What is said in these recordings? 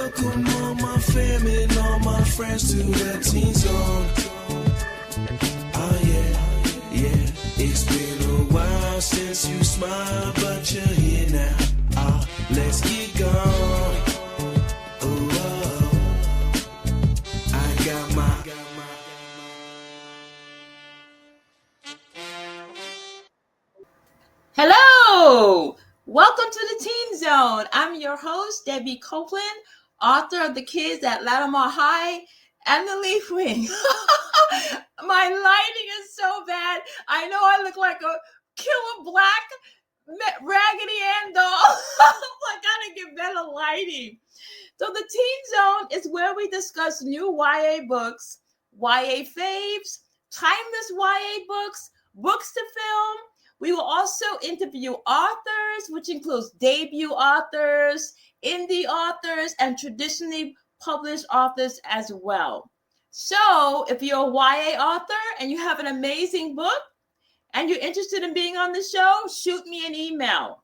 Welcome all my family and all my friends to the Teen Zone. Oh yeah, yeah. It's been a while since you smiled, but you're here now. Let's get going. I got my. Hello! Welcome to the Teen Zone. I'm your host, Debbie Copeland, author of The Kids at Latimar High and The Leaf Wing. My lighting is so bad. I know I look like a killer black Raggedy Ann doll. I gotta get better lighting. So the Teen Zone is where we discuss new YA books, YA faves, timeless YA books, books to film. We will also interview authors, which includes debut authors, indie authors, and traditionally published authors as well. So if you're a YA author and you have an amazing book and you're interested in being on the show, shoot me an email.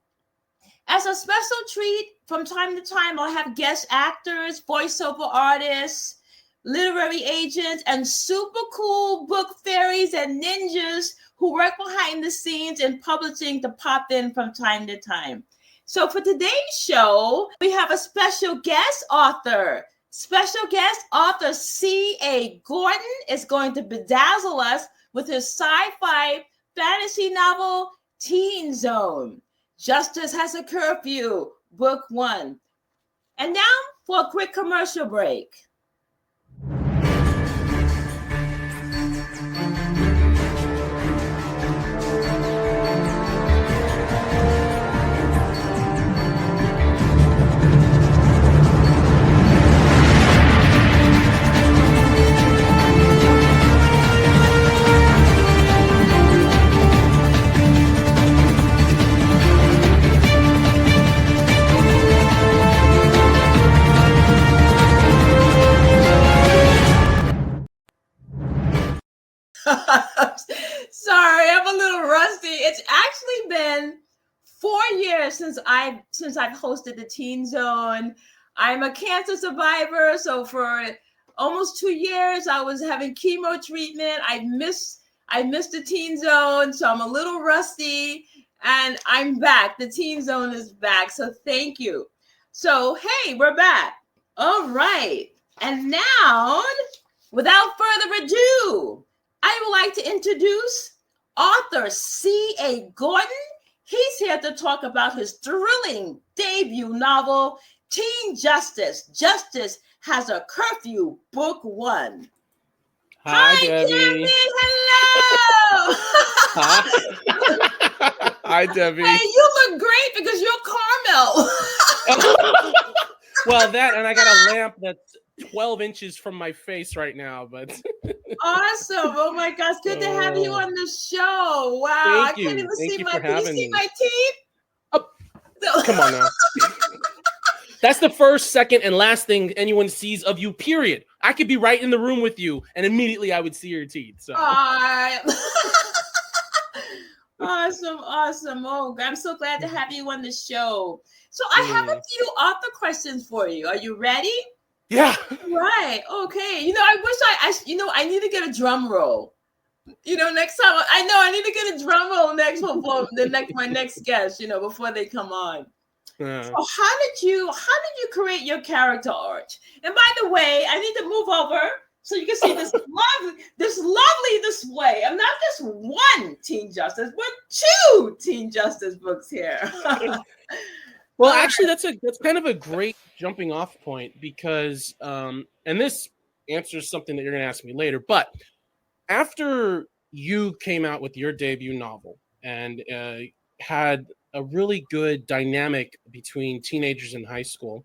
As a special treat, from time to time, I'll have guest actors, voiceover artists, literary agents, and super cool book fairies and ninjas who work behind the scenes in publishing to pop in from time to time. So for today's show, we have a special guest author. Special guest author C.A. Gordon is going to bedazzle us with his sci-fi fantasy novel, Teen Zone. Justice Has a Curfew, Book One. And now for a quick commercial break. Sorry, I'm a little rusty. It's actually been 4 years since I've hosted the Teen Zone. I'm a cancer survivor, so for almost 2 years I was having chemo treatment. I missed the Teen Zone, so I'm a little rusty, and I'm back. The Teen Zone is back, so thank you. So hey, we're back. All right, and now, without further ado, I would like to introduce author C.A. Gordon. He's here to talk about his thrilling debut novel, Teen Justice. Justice Has a Curfew, Book One. Hi, Debbie. Hello. Hi. Hi, Debbie. Hey, you look great because you're Carmel. Well, that, and I got a lamp that's 12 inches from my face right now, but Awesome. Oh my gosh, good to have you on the show. Wow. Thank you. I can't even Thank see you my for teeth. You having see me. my teeth? Oh, come on now. That's the first, second, and last thing anyone sees of you, period. I could be right in the room with you, and immediately I would see your teeth. So. Awesome. Oh, I'm so glad to have you on the show. So I have a few author questions for you. Are you ready? Yeah. Right. Okay. I wish I need to get a drum roll. Next time I need to get a drum roll next for my next guest, before they come on. So how did you create your character art? And by the way, I need to move over so you can see this lovely display. I'm not just one Teen Justice, but 2 Teen Justice books here. Well, actually, that's kind of a great jumping off point because, and this answers something that you're going to ask me later, but after you came out with your debut novel and had a really good dynamic between teenagers in high school,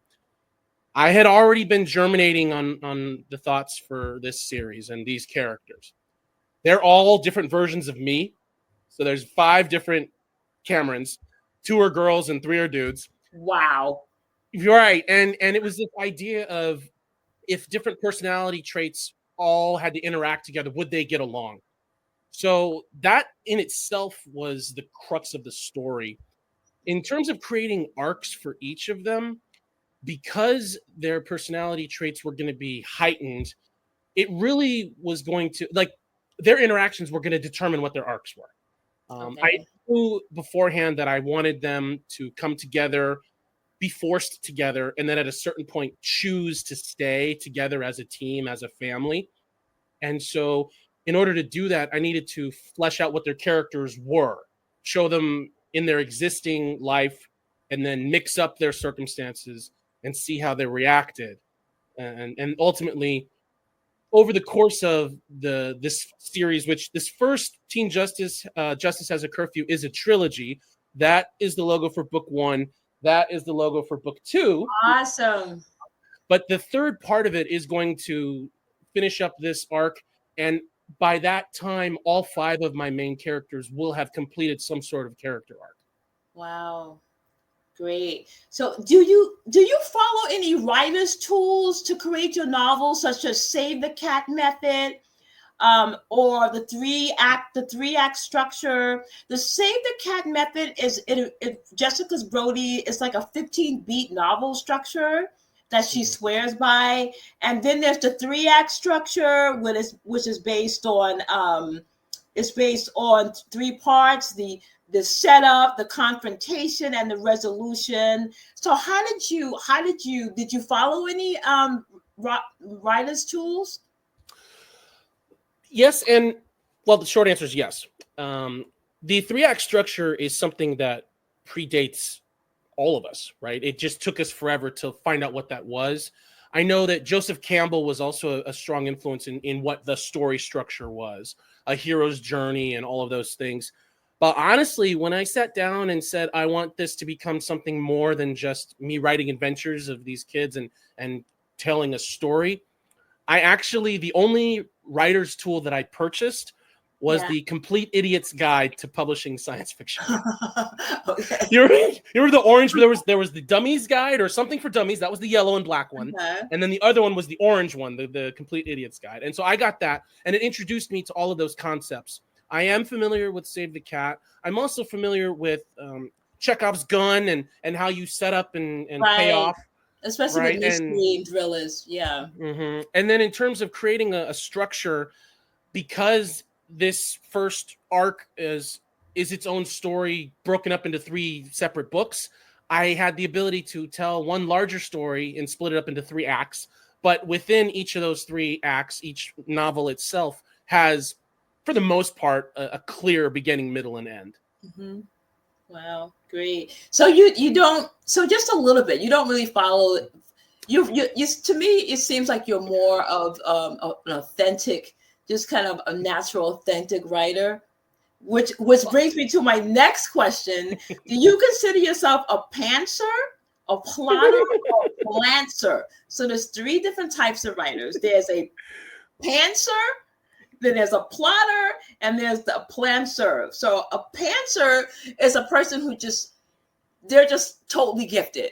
I had already been germinating on the thoughts for this series and these characters. They're all different versions of me. So there's 5 different Camerons, 2 are girls and 3 are dudes. Wow. You're right. And it was this idea of if different personality traits all had to interact together, would they get along? So that in itself was the crux of the story. In terms of creating arcs for each of them, because their personality traits were going to be heightened, it really was going to, like, their interactions were going to determine what their arcs were. I knew beforehand that I wanted them to come together, be forced together, and then at a certain point choose to stay together as a team, as a family. And so in order to do that, I needed to flesh out what their characters were, show them in their existing life, and then mix up their circumstances and see how they reacted. And ultimately, over the course of this series, which this first Teen Justice, Justice Has a Curfew, is a trilogy. That is the logo for book 1. That is the logo for book 2. Awesome. But the third part of it is going to finish up this arc. And by that time, all 5 of my main characters will have completed some sort of character arc. Wow. Great. So do you follow any writer's tools to create your novels, such as Save the Cat method, or the three act structure? The Save the Cat method is Jessica's Brody is like a 15-beat novel structure that she swears by, and then there's the 3-act structure, which is based on 3 parts: the setup, the confrontation, and the resolution. So did you follow any writer's tools? Yes, and well, the short answer is yes. The 3-act structure is something that predates all of us, right? It just took us forever to find out what that was. I know that Joseph Campbell was also a strong influence in what the story structure was, a hero's journey and all of those things. But honestly, when I sat down and said, I want this to become something more than just me writing adventures of these kids and telling a story, the only writer's tool that I purchased was the Complete Idiot's Guide to Publishing Science Fiction. Okay. You remember the orange? There was the Dummies Guide or something for Dummies. That was the yellow and black one. And then the other one was the orange one, the Complete Idiot's Guide. And so I got that, and it introduced me to all of those concepts. I am familiar with Save the Cat. I'm also familiar with Chekhov's gun and how you set up and pay off. Especially with mystery thrillers. Yeah. Mm-hmm. And then in terms of creating a structure, because this first arc is its own story broken up into 3 separate books, I had the ability to tell one larger story and split it up into 3 acts. But within each of those 3 acts, each novel itself has, for the most part, a clear beginning, middle, and end. Mm-hmm. Wow, great. So you don't. So just a little bit. You don't really follow. You to me, it seems like you're more of an authentic, just kind of a natural, authentic writer. Which brings me to my next question: do you consider yourself a pantser, a plotter, or a plancer? So there's 3 different types of writers. There's a pantser, then there's a plotter, and there's the plancer. So a pantser is a person who they're just totally gifted.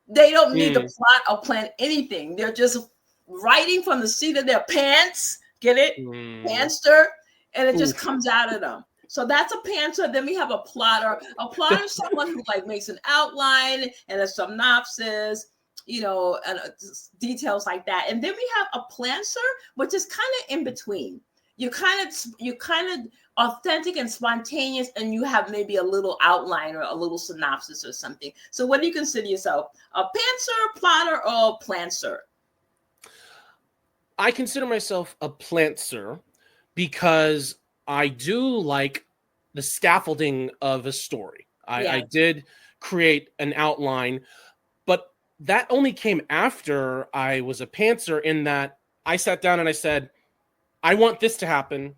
They don't need to plot or plan anything. They're just writing from the seat of their pants. Get it? Pantser. And it just comes out of them. So that's a pantser. Then we have a plotter. A plotter is someone who makes an outline and a synopsis, and details like that. And then we have a plancer, which is kind of in between. You're kind of authentic and spontaneous, and you have maybe a little outline or a little synopsis or something. So what do you consider yourself? A pantser, plotter, or plancer? I consider myself a plantser because I do like the scaffolding of a story. I did create an outline, but that only came after I was a pantser, in that I sat down and I said, I want this to happen.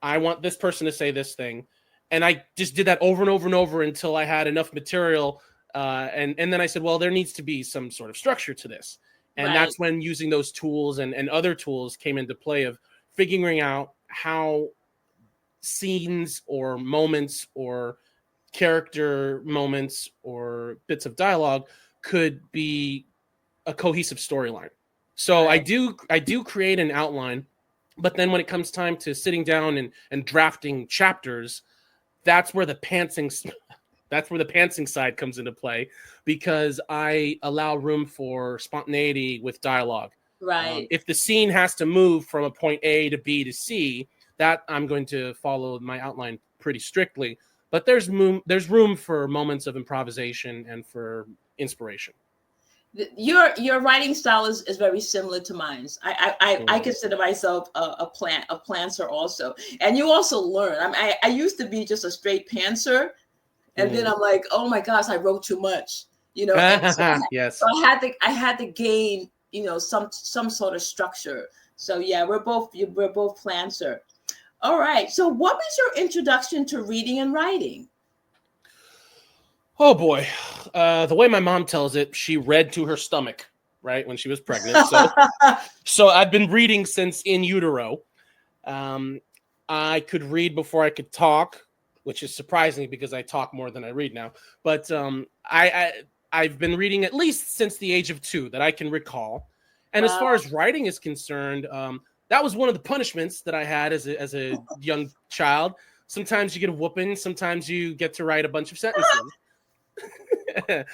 I want this person to say this thing. And I just did that over and over and over until I had enough material. And then I said, well, there needs to be some sort of structure to this. And that's when using those tools and other tools came into play, of figuring out how scenes or moments or character moments or bits of dialogue could be a cohesive storyline. So I do create an outline. But then when it comes time to sitting down and drafting chapters, that's where the pantsing That's where the pantsing side comes into play, because I allow room for spontaneity with dialogue. Right. If the scene has to move from a point A to B to C, that I'm going to follow my outline pretty strictly. But there's room for moments of improvisation and for inspiration. Your writing style is very similar to mine. I consider myself a plantser also, and you also learn. I used to be just a straight pantser, and then I'm like, oh my gosh, I wrote too much, And so yes. So I had to gain, some sort of structure. So yeah, we're both plantser. All right. So what was your introduction to reading and writing? Oh boy, the way my mom tells it, she read to her stomach, right, when she was pregnant. So I've been reading since in utero. I could read before I could talk, which is surprising because I talk more than I read now. But I've been reading at least since the age of 2 that I can recall. And as far as writing is concerned, that was one of the punishments that I had as a young child. Sometimes you get a whooping. Sometimes you get to write a bunch of sentences. And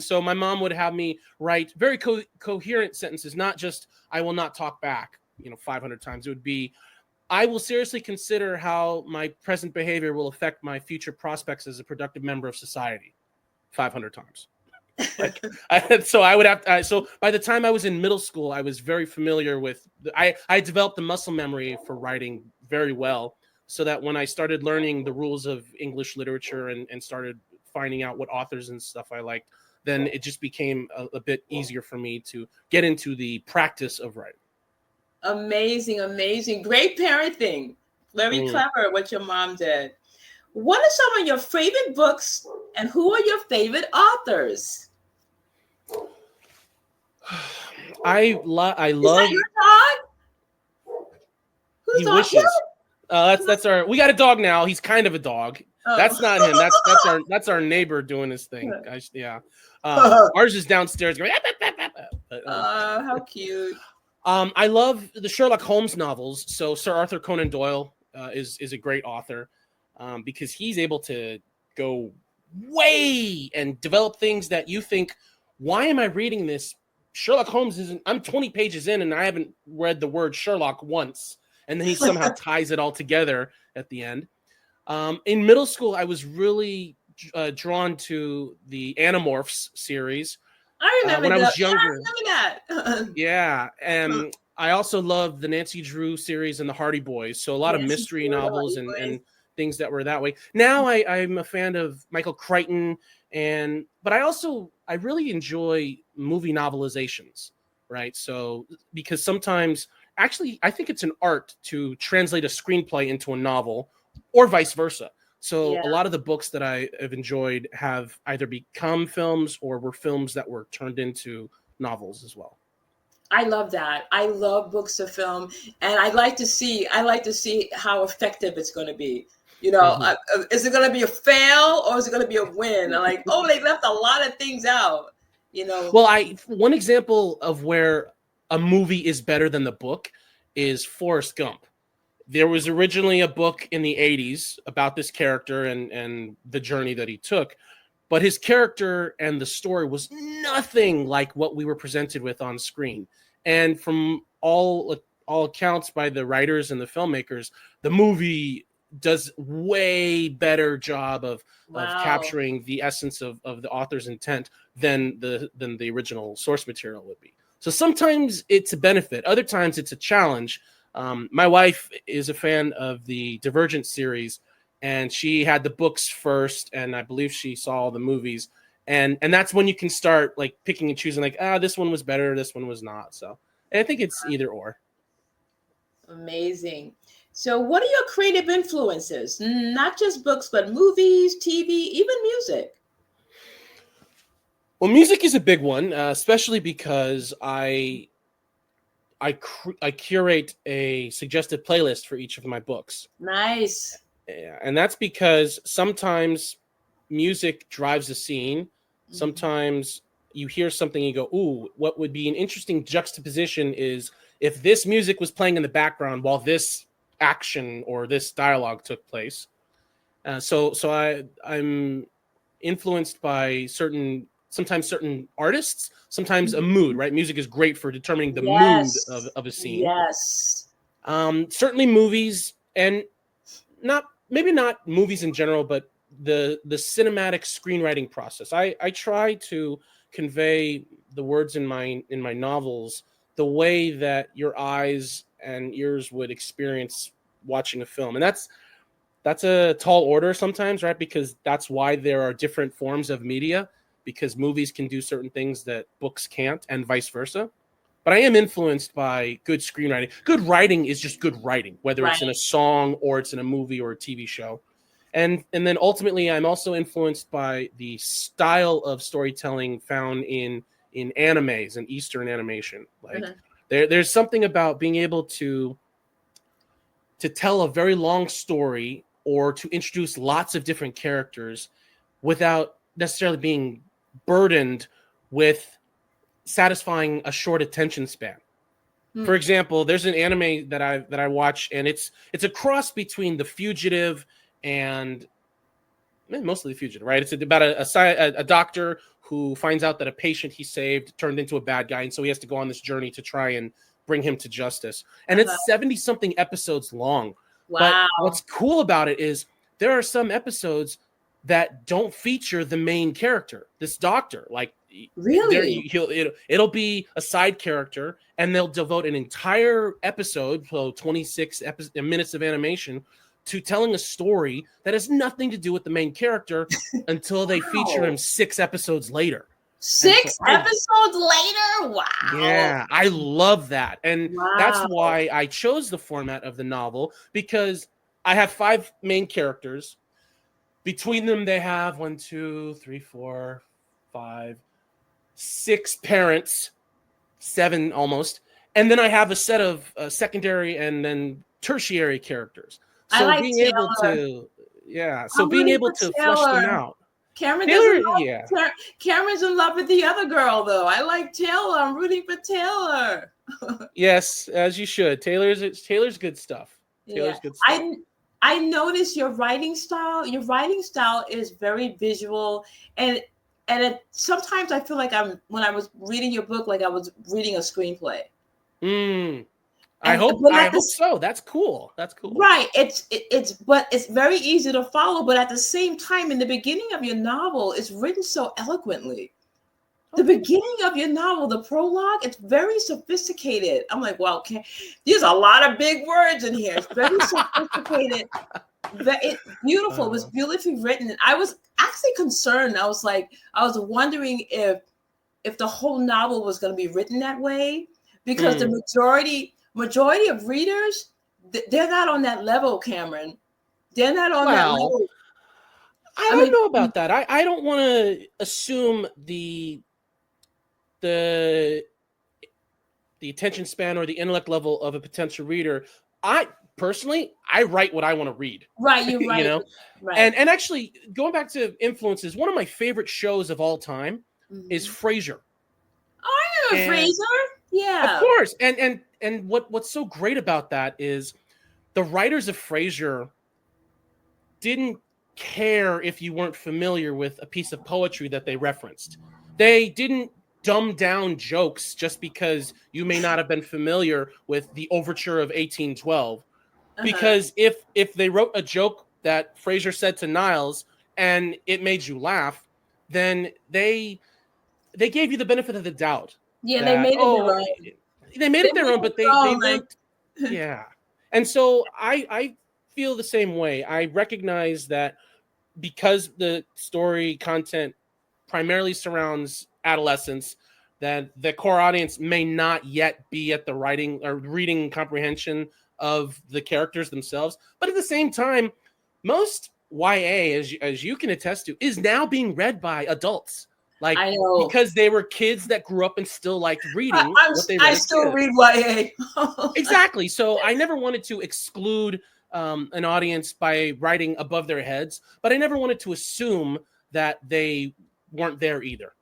so my mom would have me write very coherent sentences, not just "I will not talk back," 500 times. It would be, "I will seriously consider how my present behavior will affect my future prospects as a productive member of society," 500 times. So by the time I was in middle school, I was very familiar with. I developed the muscle memory for writing very well, so that when I started learning the rules of English literature and started finding out what authors and stuff I liked, then it just became a bit easier for me to get into the practice of writing. Amazing. Great parenting. Very clever what your mom did. What are some of your favorite books, and who are your favorite authors? I love. Is that your dog? Whose dog? Wishes. That's our. We got a dog now. He's kind of a dog. Oh. That's not him. That's our neighbor doing his thing. Ours is downstairs going. How cute. I love the Sherlock Holmes novels. So Sir Arthur Conan Doyle is a great author, because he's able to go way and develop things that you think, why am I reading this? Sherlock Holmes isn't. I'm 20 pages in and I haven't read the word Sherlock once, and then he somehow ties it all together at the end. In middle school, I was really drawn to the Animorphs series. I remember when I was younger. I remember that. Yeah, and I also loved the Nancy Drew series and the Hardy Boys. So a lot of mystery novels and things that were that way. Now I'm a fan of Michael Crichton, but I really enjoy movie novelizations, right? So because sometimes, actually, I think it's an art to translate a screenplay into a novel, or vice versa. So a lot of the books that I have enjoyed have either become films or were films that were turned into novels as well. I love that. I love books of film, and I like to see how effective it's going to be. Is it going to be a fail or is it going to be a win? I'm like, oh, they left a lot of things out. Well, one example of where a movie is better than the book is Forrest Gump. There was originally a book in the 80s about this character and the journey that he took, but his character and the story was nothing like what we were presented with on screen. And from all accounts by the writers and the filmmakers, the movie does way better job of capturing the essence of the author's intent than the original source material would be. So sometimes it's a benefit. Other times it's a challenge. My wife is a fan of the Divergent series, and she had the books first, and I believe she saw all the movies. And that's when you can start like picking and choosing, like, this one was better, this one was not. So I think it's either or. Amazing. So what are your creative influences? Not just books, but movies, TV, even music. Well, music is a big one, especially because I curate a suggested playlist for each of my books. Nice. Yeah, and that's because sometimes music drives a scene. Sometimes you hear something and you go, ooh, what would be an interesting juxtaposition is if this music was playing in the background while this action or this dialogue took place. I'm influenced by sometimes certain artists, sometimes a mood, right? Music is great for determining the mood Yes. of a scene. Yes. Certainly movies, and maybe not movies in general, but the cinematic screenwriting process. I try to convey the words in my novels the way that your eyes and ears would experience watching a film. And that's a tall order sometimes, right? Because that's why there are different forms of media, because movies can do certain things that books can't, and vice versa. But I am influenced by good screenwriting. Good writing is just good writing, whether it's in a Right. song or it's in a movie or a TV show. And then ultimately, I'm also influenced by the style of storytelling found in animes and Eastern animation. Like Mhm. there's something about being able to tell a very long story or to introduce lots of different characters without necessarily being burdened with satisfying a short attention span. For example, there's an anime that I watch, and it's a cross between The Fugitive and mostly The Fugitive, right? It's about a doctor who finds out that a patient he saved turned into a bad guy, and so he has to go on this journey to try and bring him to justice. And Uh-huh. it's 70 something episodes long. But Wow. what's cool about it is there are some episodes that don't feature the main character, this doctor. Like, Really? it'll be a side character, and they'll devote an entire episode, so 26 minutes of animation, to telling a story that has nothing to do with the main character until they feature him 6 episodes later. And so 6 episodes later? Wow. yeah, I love that. And that's Wow. why I chose the format of the novel, because I have 5 main characters. Between them, they have 1, 2, 3, 4, 5, 6 parents, 7 almost. And then I have a set of secondary and then tertiary characters. I So like being able Taylor. to, I'm being rooting able for to flesh them Taylor. out. Cameron Taylor, doesn't love yeah. Cameron's in love with the other girl, though. I like Taylor. I'm rooting for Taylor. Yes, as you should. Taylor's good stuff. Taylor's good stuff. I noticed your writing style. Your writing style is very visual, and sometimes I feel like when I was reading your book, like I was reading a screenplay. I hope so. That's cool. That's cool. Right. But it's very easy to follow. But at the same time, in the beginning of your novel, it's written so eloquently. The beginning of your novel, the prologue, it's very sophisticated. I'm like, well, there's a lot of big words in here. It's very sophisticated. It's beautiful. It was beautifully written. I was actually concerned. I was wondering if the whole novel was going to be written that way, because the majority of readers, they're not on that level, Cameron. They're not on that level. I don't know about that. I don't want to assume the attention span or the intellect level of a potential reader. I personally write what I want to read. Right, you write. You know? Right. And actually, going back to influences, one of my favorite shows of all time is Frasier. Oh, I know Frasier. Yeah. Of course. And what's so great about that is the writers of Frasier didn't care if you weren't familiar with a piece of poetry that they referenced. They didn't dumb down jokes just because you may not have been familiar with the overture of 1812. Because if they wrote a joke that Frasier said to Niles and it made you laugh, then they gave you the benefit of the doubt. Yeah, they made it their own. They made it their own, but they weren't. Yeah. And so I feel the same way. I recognize that because the story content primarily surrounds adolescence, that the core audience may not yet be at the writing or reading comprehension of the characters themselves. But at the same time, most YA, as you can attest to, is now being read by adults. Like, because they were kids that grew up and still liked reading. I still read YA. Exactly. So I never wanted to exclude an audience by writing above their heads, but I never wanted to assume that they weren't there either.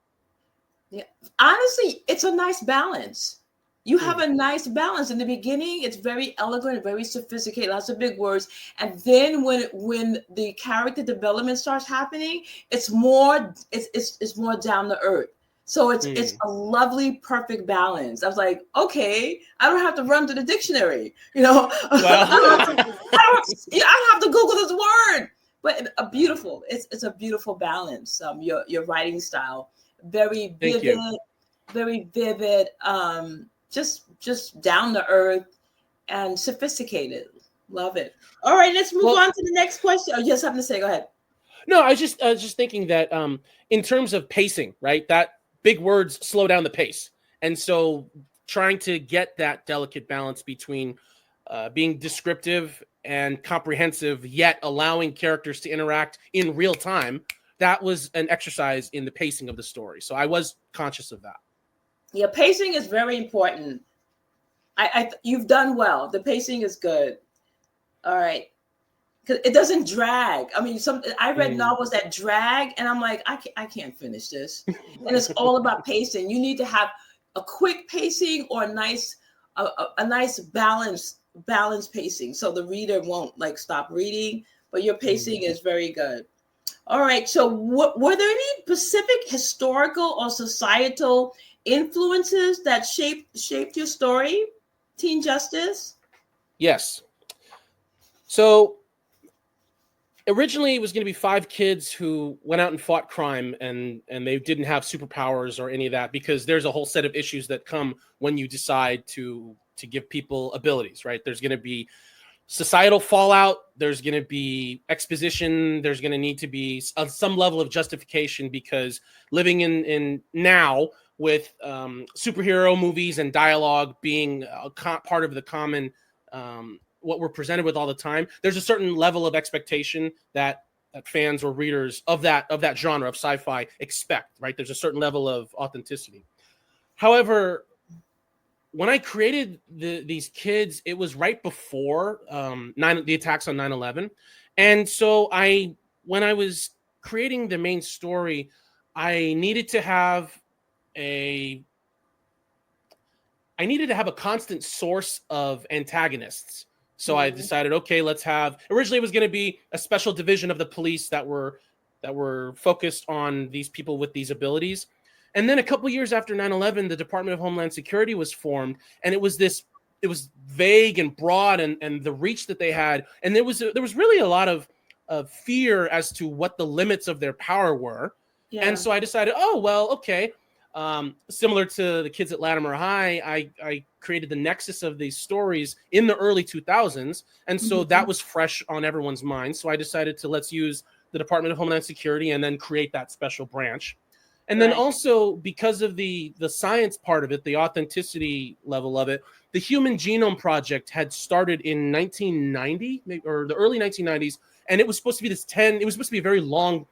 Yeah. Honestly, it's a nice balance. You have a nice balance. In the beginning, it's very eloquent, very sophisticated, lots of big words. And then when the character development starts happening, it's more down to earth. So it's a lovely, perfect balance. I was like, okay, I don't have to run to the dictionary, Well. I don't have to Google this word. But it's a beautiful balance. Your writing style, very vivid, just down to earth and sophisticated. Love it. All right, let's move on to the next question. Oh, you have something to say? Go ahead. No, I was just thinking that in terms of pacing, right? That big words slow down the pace, and so trying to get that delicate balance between being descriptive and comprehensive, yet allowing characters to interact in real time. That was an exercise in the pacing of the story. So I was conscious of that. Yeah, pacing is very important. You've done well. The pacing is good. All right. Because it doesn't drag. I mean, I read novels that drag, and I'm like, I can't finish this. And it's all about pacing. You need to have a quick pacing or a nice balanced pacing, so the reader won't stop reading, but your pacing is very good. All right. So were there any specific historical or societal influences that shaped your story, Teen Justice? Yes. So originally it was going to be 5 kids who went out and fought crime, and they didn't have superpowers or any of that, because there's a whole set of issues that come when you decide to give people abilities, right? There's going to be societal fallout. There's going to be exposition. There's going to need to be some level of justification, because living in now with superhero movies and dialogue being part of the common, what we're presented with all the time, there's a certain level of expectation that fans or readers of that genre of sci-fi expect, right? There's a certain level of authenticity. However, when I created these kids, it was right before the attacks on 9/11. And so when I was creating the main story, I needed to have a constant source of antagonists. So I decided, okay, originally it was going to be a special division of the police that were focused on these people with these abilities. And then a couple years after 9/11, the Department of Homeland Security was formed, and it was vague and broad, and the reach that they had. And there was really a lot of fear as to what the limits of their power were. Yeah. And so I decided, okay. Similar to the kids at Latimar High, I created the nexus of these stories in the early 2000s. And so that was fresh on everyone's mind. So I decided let's use the Department of Homeland Security and then create that special branch. And then also, because of the science part of it, the authenticity level of it, the Human Genome Project had started in 1990 or the early 1990s. And it was supposed to be a very long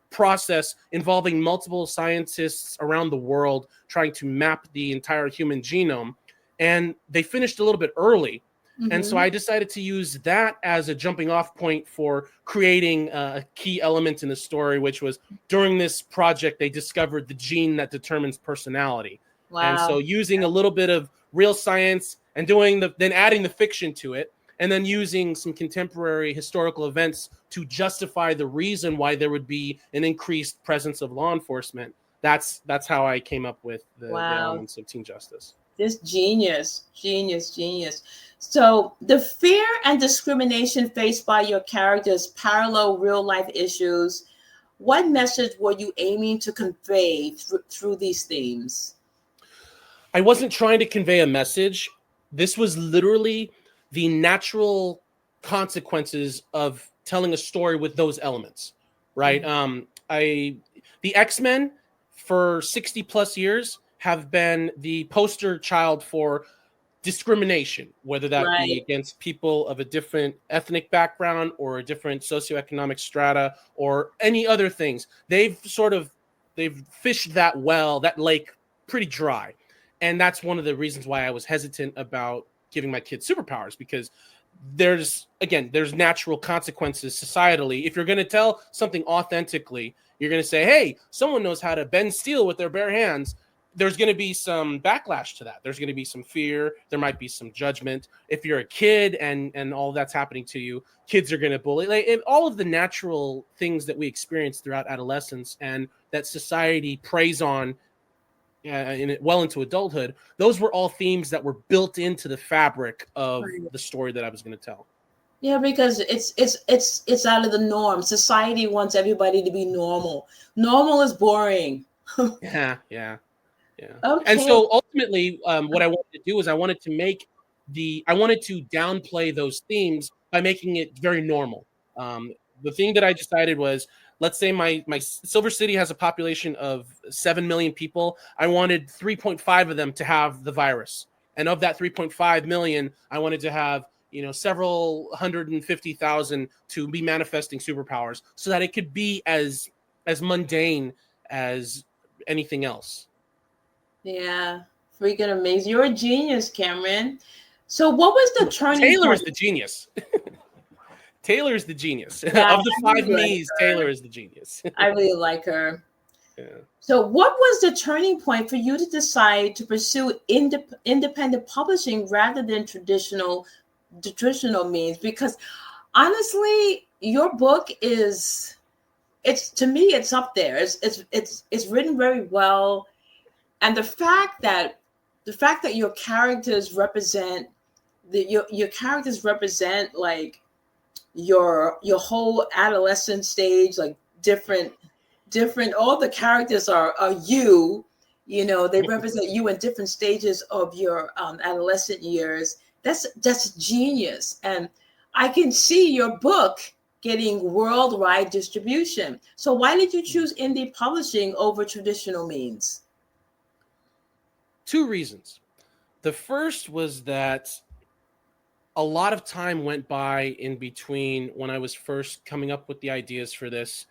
process involving multiple scientists around the world trying to map the entire human genome. And they finished a little bit early. And so I decided to use that as a jumping off point for creating a key element in the story, which was during this project, they discovered the gene that determines personality. Wow. And so using a little bit of real science and then adding the fiction to it, and then using some contemporary historical events to justify the reason why there would be an increased presence of law enforcement. That's how I came up with the elements of Teen Justice. This genius. So the fear and discrimination faced by your characters parallel real life issues. What message were you aiming to convey through these themes? I wasn't trying to convey a message. This was literally the natural consequences of telling a story with those elements, right? The X-Men for 60 plus years have been the poster child for discrimination, whether that be against people of a different ethnic background or a different socioeconomic strata or any other things. They've fished that lake pretty dry. And that's one of the reasons why I was hesitant about giving my kids superpowers, because there's natural consequences societally. If you're going to tell something authentically, you're going to say, hey, someone knows how to bend steel with their bare hands. there's going to be some backlash to that. There's going to be some fear. There might be some judgment. If you're a kid and all that's happening to you, kids are going to bully. Like, and all of the natural things that we experience throughout adolescence and that society preys on well into adulthood, those were all themes that were built into the fabric of the story that I was going to tell. Yeah, because it's out of the norm. Society wants everybody to be normal. Normal is boring. Yeah. Okay. And so ultimately, what I wanted to do is I wanted to downplay those themes by making it very normal. The thing that I decided was, let's say my Silver City has a population of 7 million people. I wanted 3.5 of them to have the virus. And of that 3.5 million, I wanted to have, several 150,000 to be manifesting superpowers so that it could be as mundane as anything else. Yeah, freaking amazing. You're a genius, Cameron. So what was the turning Taylor point? is the genius. Taylor is the genius. Yeah, of the five me's, Taylor is the genius. I really like her. Yeah. So what was the turning point for you to decide to pursue independent publishing rather than traditional means? Because honestly, your book it's to me, it's up there. It's written very well. And the fact that your characters represent your characters represent like your whole adolescent stage, like different. All the characters are you. They represent you in different stages of your adolescent years. That's genius, and I can see your book getting worldwide distribution. So why did you choose indie publishing over traditional means? 2 reasons. The first was that a lot of time went by in between when I was first coming up with the ideas for this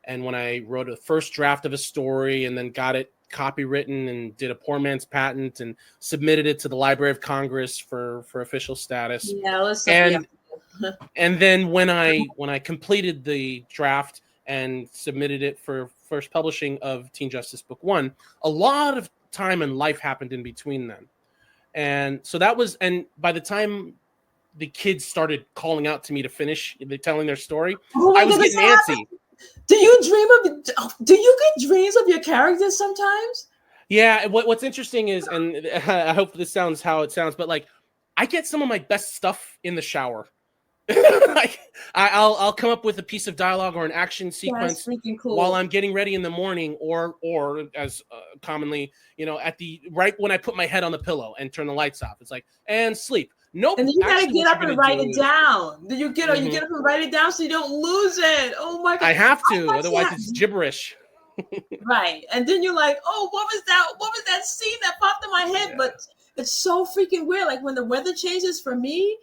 and when I wrote a first draft of a story and then got it copywritten and did a poor man's patent and submitted it to the Library of Congress for official status. Yeah, and then when I completed the draft and submitted it for first publishing of Teen Justice Book One, a lot of time and life happened in between then. And so that was, and by the time the kids started calling out to me to finish telling their story, I was getting antsy. Do you get dreams of your characters sometimes? Yeah. What's interesting is, and I hope this sounds how it sounds, but like I get some of my best stuff in the shower. Like I'll come up with a piece of dialogue or an action sequence cool. while I'm getting ready in the morning, or as commonly, right when I put my head on the pillow and turn the lights off, it's like, and sleep. Nope. And then you gotta get up and write it down. Then you get up and write it down so you don't lose it. Oh my God. I have to, otherwise it's gibberish. Right. And then you're like, oh, what was that scene that popped in my head? Yeah. But it's so freaking weird. Like when the weather changes for me,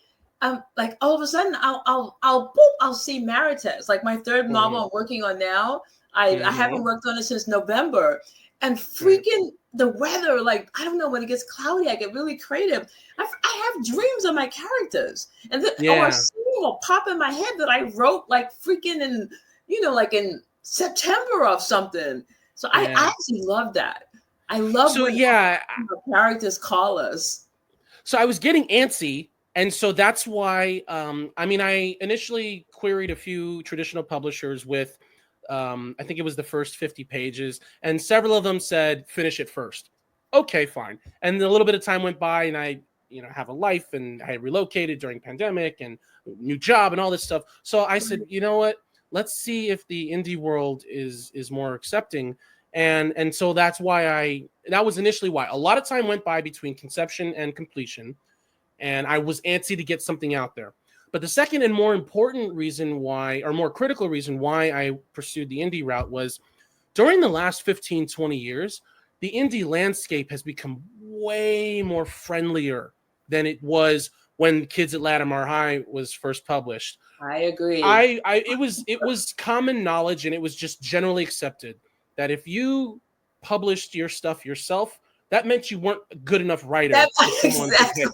like all of a sudden I'll see Marites. Like my third novel I'm working on now. I haven't worked on it since November. And freaking the weather, like, I don't know, when it gets cloudy, I get really creative. I have dreams of my characters. And then a scene will pop in my head that I wrote like freaking in, like in September of something. So I actually love that. I love when characters call us. So I was getting antsy. And so that's why, I initially queried a few traditional publishers with, I think it was the first 50 pages, and several of them said, finish it first. Okay, fine. And a little bit of time went by, and I, have a life, and I relocated during pandemic and new job and all this stuff. So I said, you know what? Let's see if the indie world is more accepting. And so that's why that was initially why. A lot of time went by between conception and completion, and I was antsy to get something out there. But the second and more important reason why, or more critical reason why I pursued the indie route was during the last 15, 20 years, the indie landscape has become way more friendlier than it was when Kids at Latimar High was first published. I agree. It was common knowledge, and it was just generally accepted that if you published your stuff yourself, that meant you weren't a good enough writer. Exactly.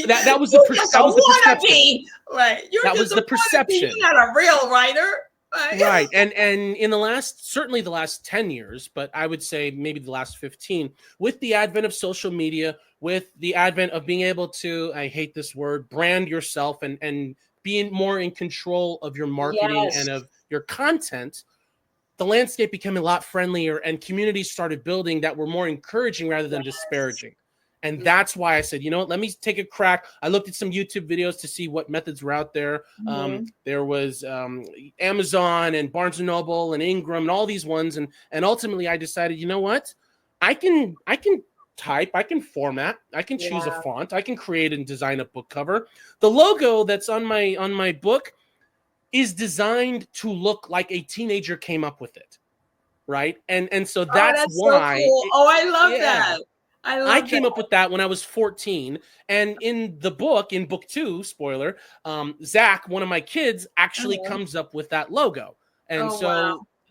That was the perception. Right. That was the perception. You're not a real writer. Right. And in the last, certainly the last 10 years, but I would say maybe the last 15, with the advent of social media, with the advent of being able to, I hate this word, brand yourself and being more in control of your marketing Yes. and of your content, the landscape became a lot friendlier and communities started building that were more encouraging rather than disparaging. And that's why I said, you know what, let me take a crack. I looked at some YouTube videos to see what methods were out there. There was Amazon and Barnes and Noble and Ingram and all these ones. And ultimately I decided, you know what, I can type, I can format, I can choose a font, I can create and design a book cover. The logo that's on my book is designed to look like a teenager came up with it. Right. And so that's why. So cool. I love that. I came up with that when I was 14. And in the book, in book 2, spoiler, Zach, one of my kids, actually comes up with that logo. And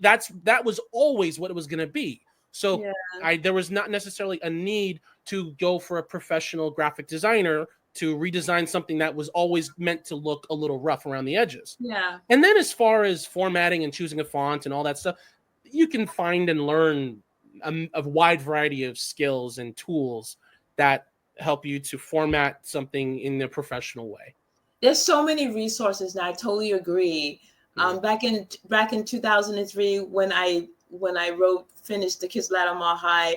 that was always what it was going to be. So there was not necessarily a need to go for a professional graphic designer to redesign something that was always meant to look a little rough around the edges. Yeah. And then as far as formatting and choosing a font and all that stuff, you can find and learn a wide variety of skills and tools that help you to format something in a professional way. There's so many resources now. I totally agree. Back in 2003, when I finished The Kids Latimar High,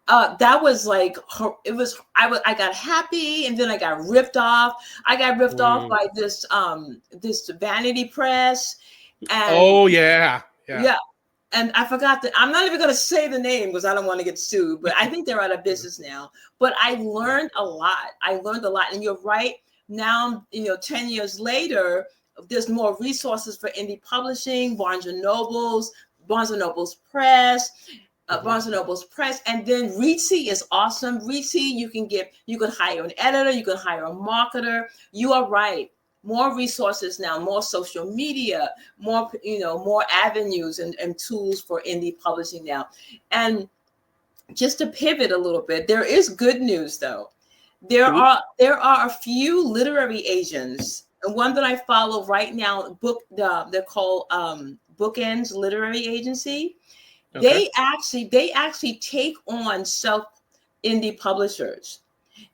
that was like, it was, I got happy and then I got ripped off. I got ripped off by this vanity press. And yeah. And I forgot that, I'm not even going to say the name because I don't want to get sued, but I think they're out of business now. But I learned a lot. And you're right. Now, 10 years later, there's more resources for indie publishing, Barnes and Noble's Press, and then Reedsy is awesome. Reedsy, you can hire an editor, you can hire a marketer. You are right. More resources now, more social media, more avenues and tools for indie publishing now. And just to pivot a little bit, there is good news though. There are a few literary agents, and one that I follow right now, they're called Bookends Literary Agency. Okay. They actually take on indie publishers.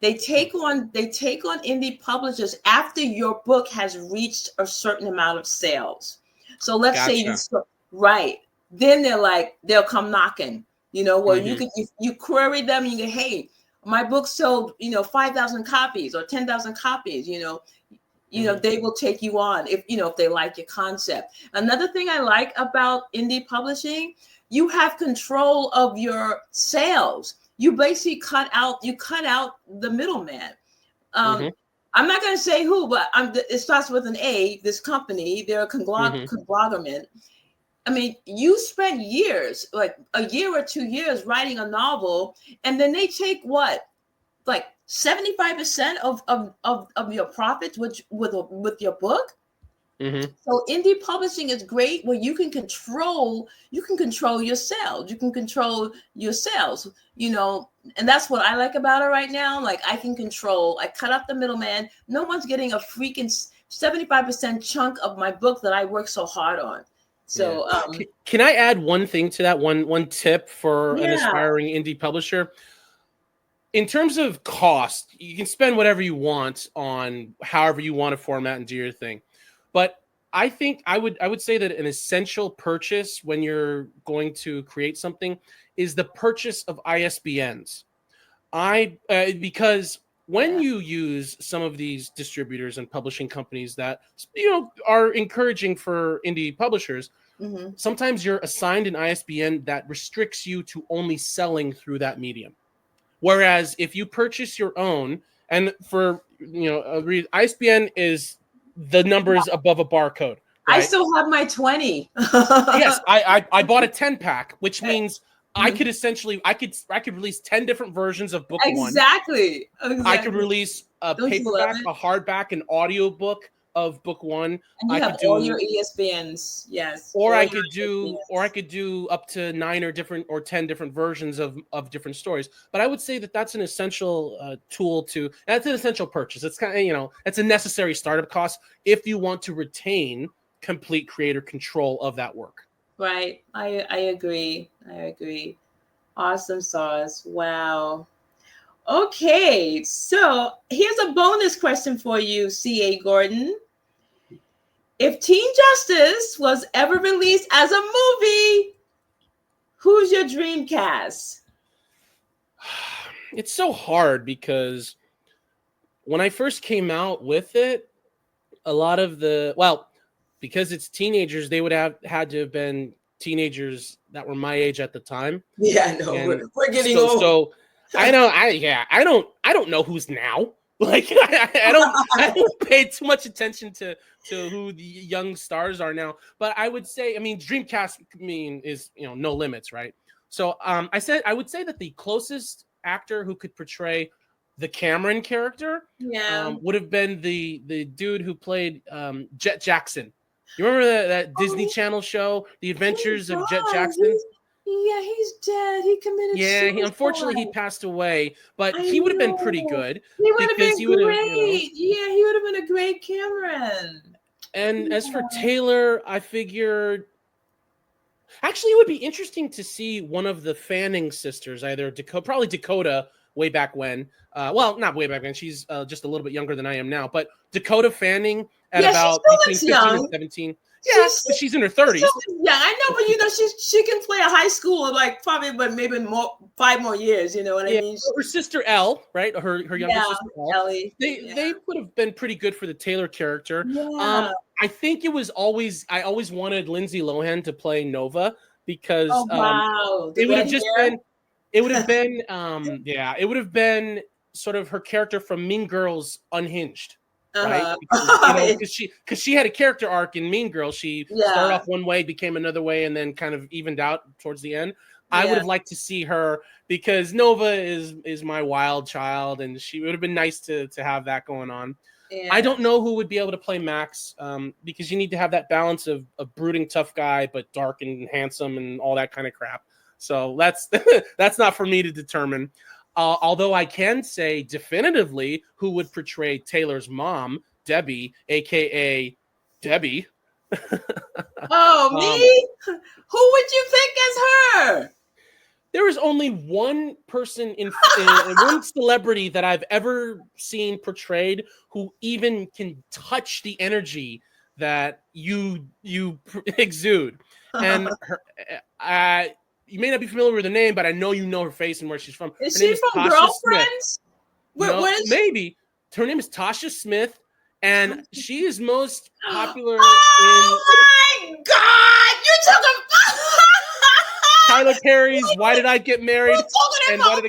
They take on indie publishers after your book has reached a certain amount of sales. So let's say then they'll come knocking. You query them and you go, hey, my book sold 5,000 copies or 10,000 copies. They will take you on if they like your concept. Another thing I like about indie publishing, you have control of your sales. You basically cut out the middleman. I'm not going to say who, but it starts with an A. This company, they're a conglomerate. I mean, you spent years, like a year or 2 years, writing a novel, and then they take what, like 75% of your profits, with your book. So indie publishing is great where you can control your sales. You can control your sales, and that's what I like about it right now. Like I cut out the middleman. No one's getting a freaking 75% chunk of my book that I worked so hard on. So can I add one thing to that, one tip for an aspiring indie publisher? In terms of cost, you can spend whatever you want on however you want to format and do your thing. But I think I would say that an essential purchase when you're going to create something is the purchase of ISBNs. Because when you use some of these distributors and publishing companies that are encouraging for indie publishers, sometimes you're assigned an ISBN that restricts you to only selling through that medium. Whereas if you purchase your own, and for ISBN is the numbers above a barcode. Right? I still have my 20. Yes, I bought a 10-pack, which means I could essentially I could release 10 different versions of book one. Exactly. I could release a paperback, a hardback, an audiobook of book one. And you have all your ESPNs, yes. Or I could do up to 9 or 10 different versions of different stories. But I would say that that's an essential tool that's an essential purchase. It's kind of, it's a necessary startup cost if you want to retain complete creator control of that work. Right. I agree. I agree. Awesome sauce. Wow. Okay. So here's a bonus question for you, C.A. Gordon. If Teen Justice was ever released as a movie, who's your dream cast? It's so hard because when I first came out with it, a lot of because it's teenagers, they would have had to have been teenagers that were my age at the time. Yeah, I know. And we're getting old. So I don't know who's now. Like I don't pay too much attention to who the young stars are now. But I would say, I mean, Dreamcast is no limits, right? So I would say that the closest actor who could portray the Cameron character would have been the dude who played Jet Jackson. You remember that Disney Channel show, The Adventures of Jet Jackson? He's dead. He committed suicide. Unfortunately, he passed away, but he would have been pretty good. He would have been great. Yeah, he would have been a great Cameron. And as for Taylor, I figured actually it would be interesting to see one of the Fanning sisters, either probably Dakota way back when. Not way back when. She's just a little bit younger than I am now, but Dakota Fanning at about between 15 and 17. Yeah, she's in her 30s. Yeah, I know, but she can play a high school like probably, but maybe 5 more years. You know what I mean? Her sister Elle, right? Her younger sister Elle. Ellie. They would have been pretty good for the Taylor character. Yeah. I think I always wanted Lindsay Lohan to play Nova because it would have just been. It would have been it would have been sort of her character from Mean Girls unhinged. Right, because she had a character arc in Mean Girls. She started off one way, became another way, and then kind of evened out towards the end. I would have liked to see her because Nova is my wild child, and she would have been nice to have that going on. Yeah. I don't know who would be able to play Max because you need to have that balance of a brooding tough guy, but dark and handsome and all that kind of crap. So that's not for me to determine. Although I can say definitively who would portray Taylor's mom, Debbie, a.k.a. Debbie. Me? Who would you think as her? There is only one person in one celebrity that I've ever seen portrayed who even can touch the energy that you exude. And her, you may not be familiar with her name, but I know you know her face and where she's from. Is she from Girlfriends? Maybe. Her name is Tasha Smith, and she is most popular my God! You're talking about Tyler Perry's "Why Did I Get Married?" You're talking about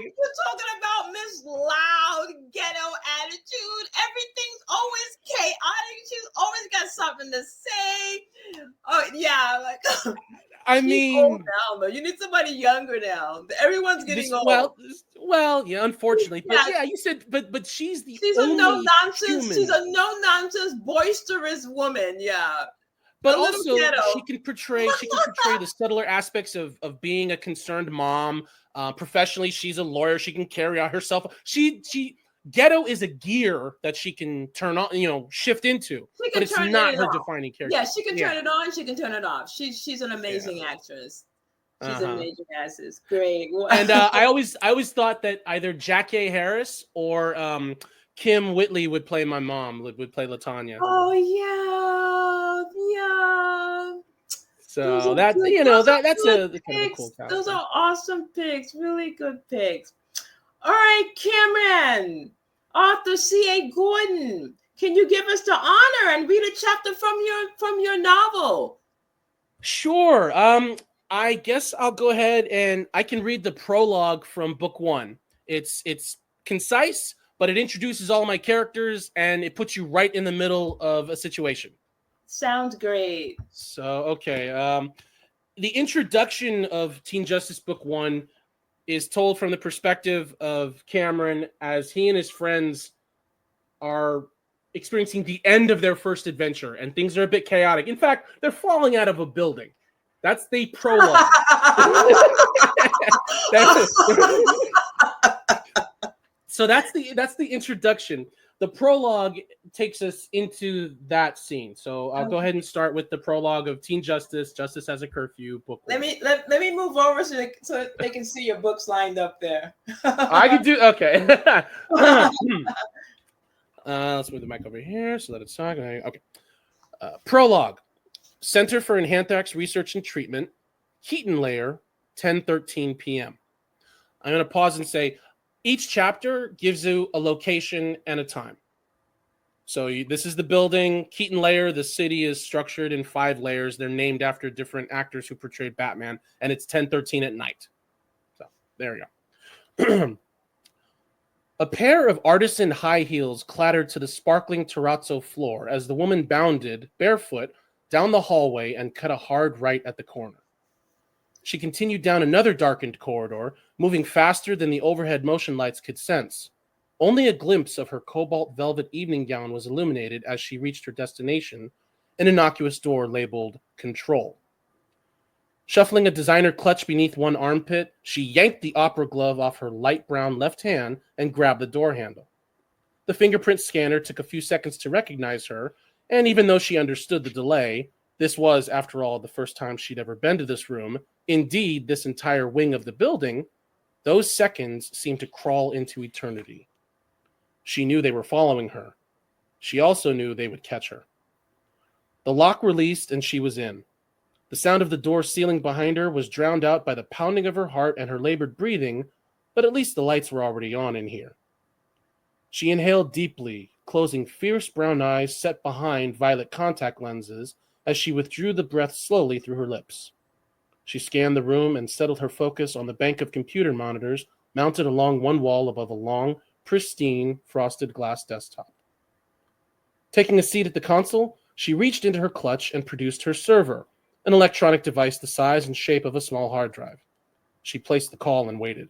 Miss Loud, ghetto attitude. Everything's always chaotic. She's always got something to say. Oh yeah, like. I mean, old now, though. You need somebody younger now. Everyone's getting old. Well, yeah, unfortunately, but you said, but she's a no nonsense. She's a no nonsense, boisterous woman. Yeah, but also she can portray the subtler aspects of being a concerned mom. Professionally, she's a lawyer. She can carry out herself. Ghetto is a gear that she can turn on, shift into, but it's not her defining character. Yeah, she can turn it on. She can turn it off. She's an amazing actress. She's an amazing actress. Great. And I always thought that either Jackie Harris or Kim Whitley would play my mom. Would play LaTanya. Oh yeah. So that's a kind of cool cast. Those are awesome picks. Really good picks. All right, Cameron, author C.A. Gordon, can you give us the honor and read a chapter from your novel? Sure. I guess I'll go ahead and I can read the prologue from book 1. It's concise, but it introduces all my characters and it puts you right in the middle of a situation. Sounds great. So, okay. The introduction of Teen Justice Book 1 is told from the perspective of Cameron as he and his friends are experiencing the end of their first adventure, and things are a bit chaotic. In fact, they're falling out of a building. That's the prologue. So that's the introduction. The prologue takes us into that scene. So I'll go ahead and start with the prologue of Teen Justice. Justice has a Curfew Book One. Let me move over so they can see your books lined up there. I can do okay. Let's move the mic over here so that it's talking. Okay. Prologue. Center for Anthrax Research and Treatment. Keaton Layer, 10:13 p.m. I'm going to pause and say each chapter gives you a location and a time. So this is the building, Keaton Layer. The city is structured in 5 layers. They're named after different actors who portrayed Batman, and it's 10:13 at night. So there we go. A pair of artisan high heels clattered to the sparkling terrazzo floor as the woman bounded, barefoot, down the hallway and cut a hard right at the corner. She continued down another darkened corridor, moving faster than the overhead motion lights could sense. Only a glimpse of her cobalt velvet evening gown was illuminated as she reached her destination, an innocuous door labeled Control. Shuffling a designer clutch beneath one armpit, she yanked the opera glove off her light brown left hand and grabbed the door handle. The fingerprint scanner took a few seconds to recognize her, and even though she understood the delay, this was, after all, the first time she'd ever been to this room, indeed this entire wing of the building, those seconds seemed to crawl into eternity. She knew they were following her. She also knew they would catch her. The lock released and she was in. The sound of the door sealing behind her was drowned out by the pounding of her heart and her labored breathing, but at least the lights were already on in here. She inhaled deeply, closing fierce brown eyes set behind violet contact lenses as she withdrew the breath slowly through her lips. She scanned the room and settled her focus on the bank of computer monitors mounted along one wall above a long, pristine, frosted glass desktop. Taking a seat at the console, she reached into her clutch and produced her server, an electronic device the size and shape of a small hard drive. She placed the call and waited.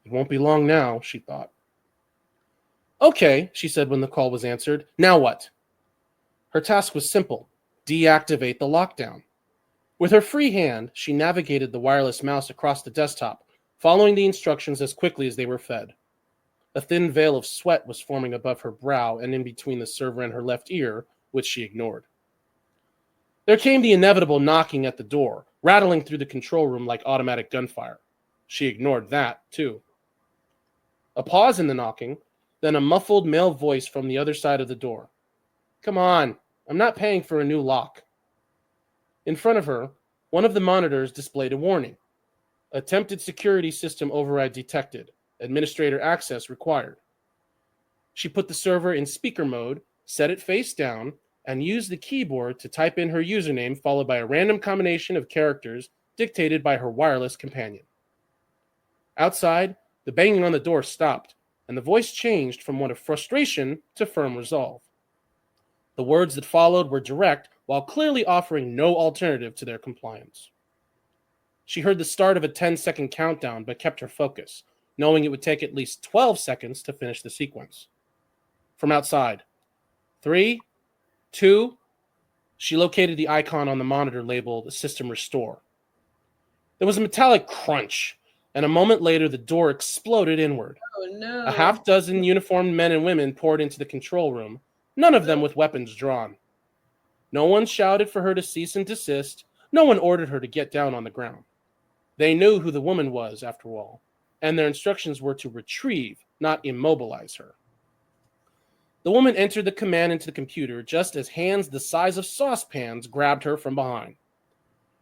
It won't be long now, she thought. Okay, she said when the call was answered. Now what? Her task was simple. Deactivate the lockdown. With her free hand, she navigated the wireless mouse across the desktop, following the instructions as quickly as they were fed. A thin veil of sweat was forming above her brow and in between the server and her left ear, which she ignored. There came the inevitable knocking at the door, rattling through the control room like automatic gunfire. She ignored that, too. A pause in the knocking, then a muffled male voice from the other side of the door. Come on, I'm not paying for a new lock. In front of her, one of the monitors displayed a warning. Attempted security system override detected. Administrator access required. She put the server in speaker mode, set it face down, and used the keyboard to type in her username followed by a random combination of characters dictated by her wireless companion. Outside, the banging on the door stopped, and the voice changed from one of frustration to firm resolve. The words that followed were direct, while clearly offering no alternative to their compliance. She heard the start of a 10-second countdown, but kept her focus, knowing it would take at least 12 seconds to finish the sequence. From outside, 3, 2, she located the icon on the monitor labeled System Restore. There was a metallic crunch, and a moment later the door exploded inward. Oh, no. A half dozen uniformed men and women poured into the control room, none of them with weapons drawn. No one shouted for her to cease and desist. No one ordered her to get down on the ground. They knew who the woman was, after all, and their instructions were to retrieve, not immobilize her. The woman entered the command into the computer just as hands the size of saucepans grabbed her from behind.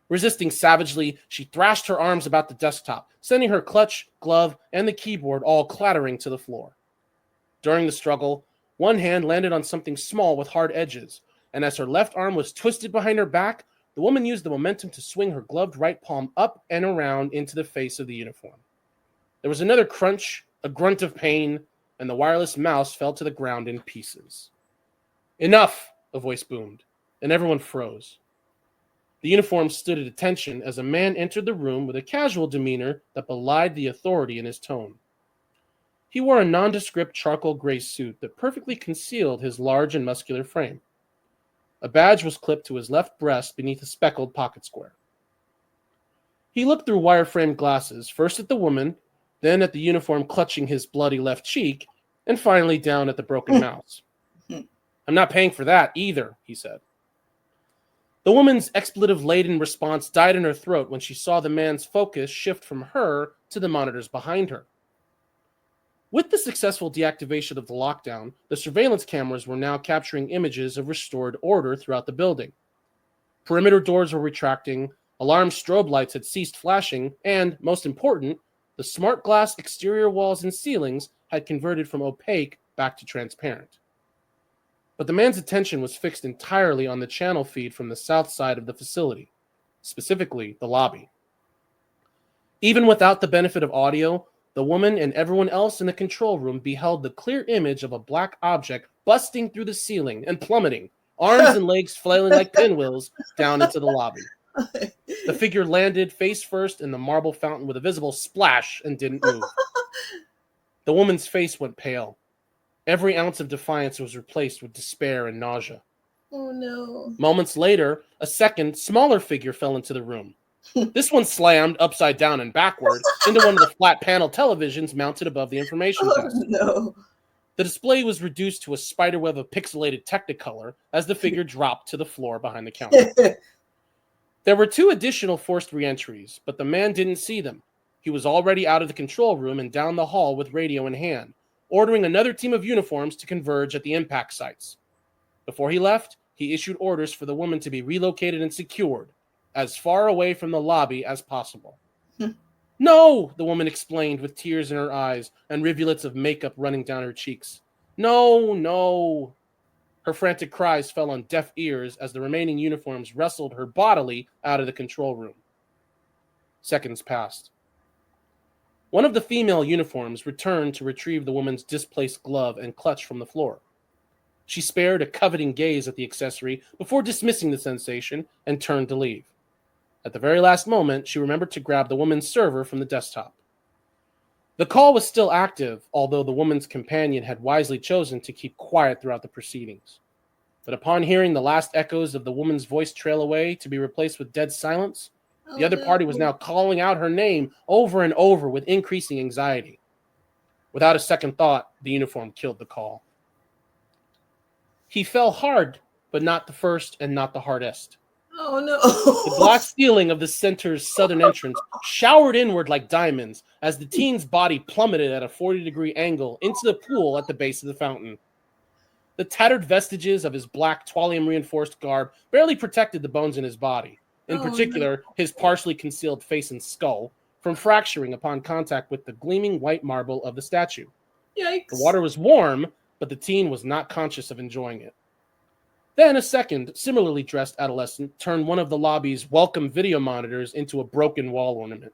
Resisting savagely, she thrashed her arms about the desktop, sending her clutch, glove, and the keyboard all clattering to the floor. During the struggle, one hand landed on something small with hard edges, and as her left arm was twisted behind her back, the woman used the momentum to swing her gloved right palm up and around into the face of the uniform. There was another crunch, a grunt of pain, and the wireless mouse fell to the ground in pieces. Enough, a voice boomed, and everyone froze. The uniform stood at attention as a man entered the room with a casual demeanor that belied the authority in his tone. He wore a nondescript charcoal gray suit that perfectly concealed his large and muscular frame. A badge was clipped to his left breast beneath a speckled pocket square. He looked through wire-framed glasses, first at the woman, then at the uniform clutching his bloody left cheek, and finally down at the broken mouse. "I'm not paying for that either," he said. The woman's expletive-laden response died in her throat when she saw the man's focus shift from her to the monitors behind her. With the successful deactivation of the lockdown, the surveillance cameras were now capturing images of restored order throughout the building. Perimeter doors were retracting, alarm strobe lights had ceased flashing, and, most important, the smart glass exterior walls and ceilings had converted from opaque back to transparent. But the man's attention was fixed entirely on the channel feed from the south side of the facility, specifically the lobby. Even without the benefit of audio, the woman and everyone else in the control room beheld the clear image of a black object busting through the ceiling and plummeting, arms and legs flailing like pinwheels, down into the lobby. The figure landed face first in the marble fountain with a visible splash and didn't move. The woman's face went pale. Every ounce of defiance was replaced with despair and nausea. Oh, no. Moments later, a second, smaller figure fell into the room. This one slammed upside down and backward into one of the flat panel televisions mounted above the information desk. No. The display was reduced to a spiderweb of pixelated Technicolor as the figure dropped to the floor behind the counter. There were 2 additional forced re-entries, but the man didn't see them. He was already out of the control room and down the hall with radio in hand, ordering another team of uniforms to converge at the impact sites. Before he left, he issued orders for the woman to be relocated and secured, as far away from the lobby as possible. "No," the woman explained with tears in her eyes and rivulets of makeup running down her cheeks. "No, no." Her frantic cries fell on deaf ears as the remaining uniforms wrestled her bodily out of the control room. Seconds passed. One of the female uniforms returned to retrieve the woman's displaced glove and clutch from the floor. She spared a coveting gaze at the accessory before dismissing the sensation and turned to leave. At the very last moment, she remembered to grab the woman's server from the desktop. The call was still active, although the woman's companion had wisely chosen to keep quiet throughout the proceedings. But upon hearing the last echoes of the woman's voice trail away to be replaced with dead silence, the other party was now calling out her name over and over with increasing anxiety. Without a second thought, the uniform killed the call. He fell hard, but not the first and not the hardest. Oh, no. The glass ceiling of the center's southern entrance showered inward like diamonds as the teen's body plummeted at a 40-degree angle into the pool at the base of the fountain. The tattered vestiges of his black twalium-reinforced garb barely protected the bones in his body, in particular his partially concealed face and skull, from fracturing upon contact with the gleaming white marble of the statue. Yikes. The water was warm, but the teen was not conscious of enjoying it. Then a second, similarly dressed adolescent turned one of the lobby's welcome video monitors into a broken wall ornament.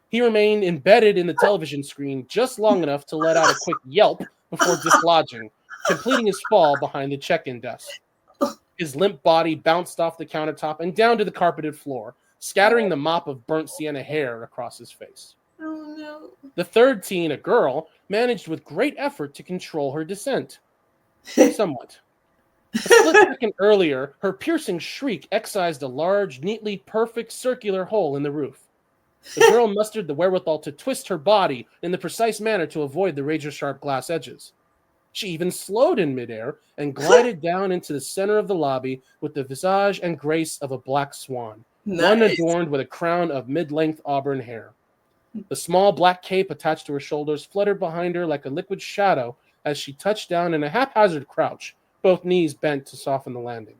He remained embedded in the television screen just long enough to let out a quick yelp before dislodging, completing his fall behind the check-in desk. His limp body bounced off the countertop and down to the carpeted floor, scattering the mop of burnt sienna hair across his face. Oh, no. The third teen, a girl, managed with great effort to control her descent. Somewhat. A split second earlier, her piercing shriek excised a large, neatly perfect circular hole in the roof. The girl mustered the wherewithal to twist her body in the precise manner to avoid the razor-sharp glass edges. She even slowed in midair and glided down into the center of the lobby with the visage and grace of a black swan, one adorned with a crown of mid-length auburn hair. The small black cape attached to her shoulders fluttered behind her like a liquid shadow as she touched down in a haphazard crouch, both knees bent to soften the landing.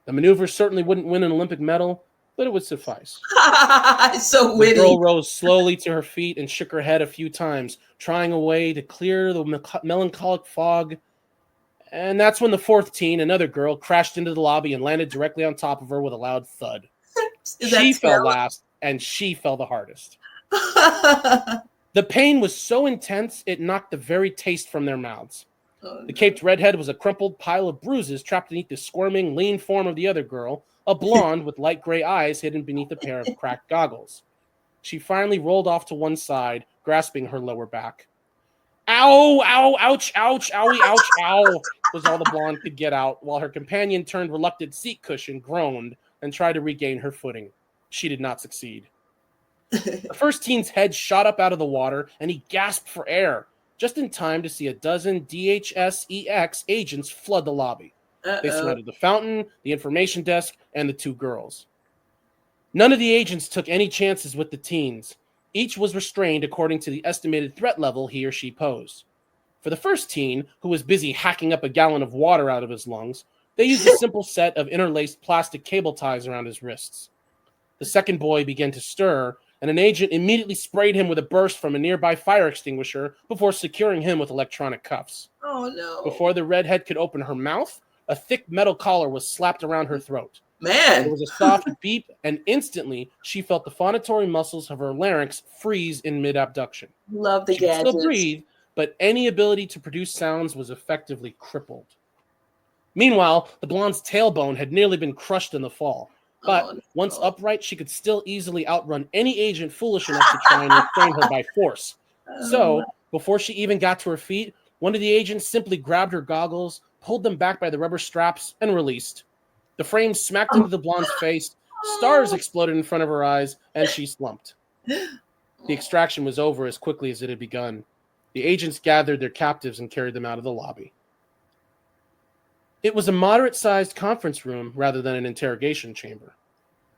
The maneuver certainly wouldn't win an Olympic medal, but it would suffice. So witty. The girl rose slowly to her feet and shook her head a few times, trying a way to clear the melancholic fog. And that's when the fourth teen, another girl, crashed into the lobby and landed directly on top of her with a loud thud. She fell last, and she fell the hardest. The pain was so intense, it knocked the very taste from their mouths. The caped redhead was a crumpled pile of bruises trapped beneath the squirming, lean form of the other girl, a blonde with light gray eyes hidden beneath a pair of cracked goggles. She finally rolled off to one side, grasping her lower back. Ow, ow, ouch, ouch, owie, ouch, ow, was all the blonde could get out, while her companion turned reluctant seat cushion, groaned, and tried to regain her footing. She did not succeed. The first teen's head shot up out of the water, and he gasped for air, just in time to see a dozen DHS-EX agents flood the lobby. They surrounded the fountain, the information desk, and the two girls. None of the agents took any chances with the teens. Each was restrained according to the estimated threat level he or she posed. For the first teen, who was busy hacking up a gallon of water out of his lungs, they used a simple set of interlaced plastic cable ties around his wrists. The second boy began to stir, and an agent immediately sprayed him with a burst from a nearby fire extinguisher before securing him with electronic cuffs. Oh, no. Before the redhead could open her mouth, a thick metal collar was slapped around her throat. Man. There was a soft beep, and instantly she felt the phonatory muscles of her larynx freeze in mid-abduction. Love the She could gadgets. still breathe, but any ability to produce sounds was effectively crippled. Meanwhile, the blonde's tailbone had nearly been crushed in the fall. But once upright, she could still easily outrun any agent foolish enough to try and restrain her by force. So, before she even got to her feet, one of the agents simply grabbed her goggles, pulled them back by the rubber straps, and released. The frame smacked into the blonde's face, stars exploded in front of her eyes, and she slumped. The extraction was over as quickly as it had begun. The agents gathered their captives and carried them out of the lobby. It was a moderate-sized conference room rather than an interrogation chamber.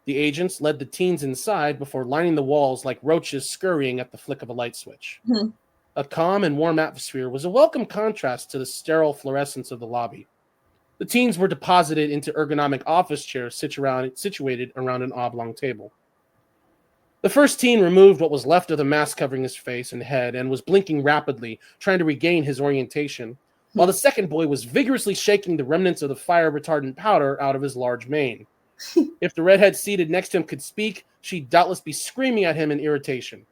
The agents led the teens inside before lining the walls like roaches scurrying at the flick of a light switch. A calm and warm atmosphere was a welcome contrast to the sterile fluorescence of the lobby. The teens were deposited into ergonomic office chairs situated around an oblong table. The first teen removed what was left of the mask covering his face and head and was blinking rapidly, trying to regain his orientation, while the second boy was vigorously shaking the remnants of the fire-retardant powder out of his large mane. If the redhead seated next to him could speak, she'd doubtless be screaming at him in irritation.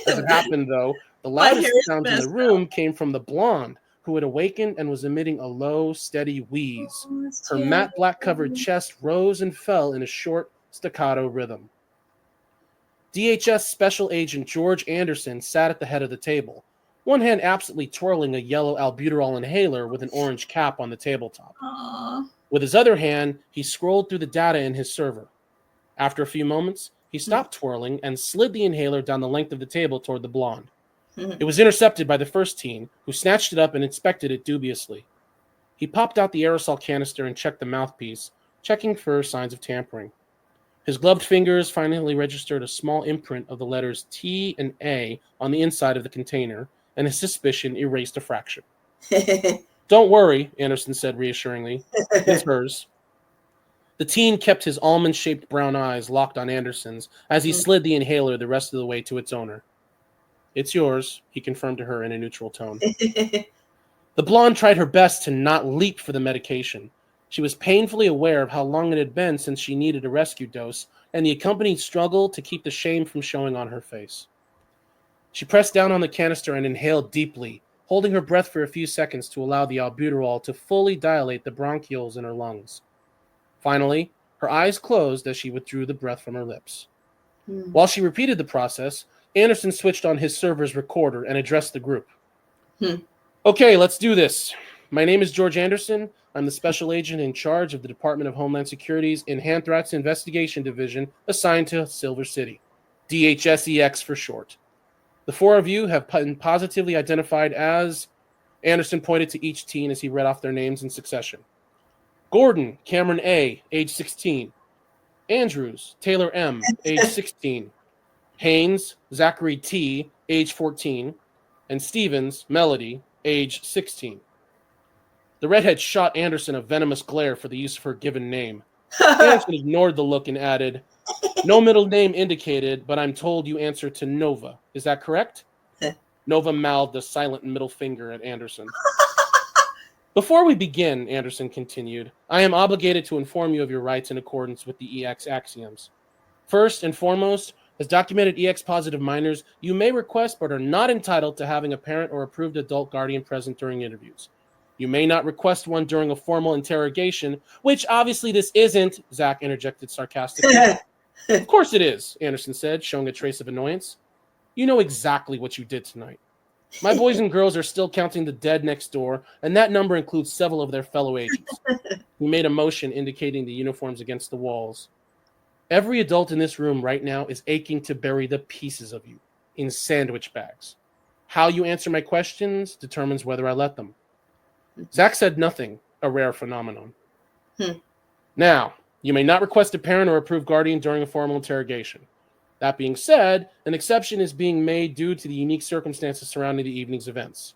As it happened, though, the loudest sound in the room came from the blonde, who had awakened and was emitting a low, steady wheeze. Her matte black-covered chest rose and fell in a short, staccato rhythm. DHS Special Agent George Anderson sat at the head of the table, one hand absently twirling a yellow albuterol inhaler with an orange cap on the tabletop. With his other hand, he scrolled through the data in his server. After a few moments, he stopped twirling and slid the inhaler down the length of the table toward the blonde. It was intercepted by the first teen, who snatched it up and inspected it dubiously. He popped out the aerosol canister and checked the mouthpiece, checking for signs of tampering. His gloved fingers finally registered a small imprint of the letters T and A on the inside of the container, and his suspicion erased a fraction. "Don't worry," Anderson said reassuringly. "It's hers." The teen kept his almond-shaped brown eyes locked on Anderson's as he slid the inhaler the rest of the way to its owner. "It's yours," he confirmed to her in a neutral tone. The blonde tried her best to not leap for the medication. She was painfully aware of how long it had been since she needed a rescue dose, and the accompanying struggle to keep the shame from showing on her face. She pressed down on the canister and inhaled deeply, holding her breath for a few seconds to allow the albuterol to fully dilate the bronchioles in her lungs. Finally, her eyes closed as she withdrew the breath from her lips. While she repeated the process, Anderson switched on his server's recorder and addressed the group. "Okay, let's do this. My name is George Anderson. I'm the special agent in charge of the Department of Homeland Security's Enhanced Investigation Division assigned to Silver City, DHS-EX for short. The four of you have been positively identified as..." Anderson pointed to each teen as he read off their names in succession. "Gordon, Cameron A., age 16. Andrews, Taylor M., age 16. Haynes, Zachary T., age 14. And Stevens, Melody, age 16. The redhead shot Anderson a venomous glare for the use of her given name. Anderson ignored the look and added, "No middle name indicated, but I'm told you answer to Nova. Is that correct?" Nova mouthed a silent middle finger at Anderson. "Before we begin," Anderson continued, "I am obligated to inform you of your rights in accordance with the EX axioms. First and foremost, as documented EX-positive minors, you may request but are not entitled to having a parent or approved adult guardian present during interviews. You may not request one during a formal interrogation, which obviously this isn't," Zach interjected sarcastically. "Of course it is," Anderson said, showing a trace of annoyance. "You know exactly what you did tonight. My boys and girls are still counting the dead next door, and that number includes several of their fellow agents." He made a motion indicating the uniforms against the walls. Every adult in this room right now is aching to bury the pieces of you in sandwich bags. How you answer my questions determines whether I let them. Zach said nothing, a rare phenomenon. Now, you may not request a parent or approved guardian during a formal interrogation. That being said, an exception is being made due to the unique circumstances surrounding the evening's events.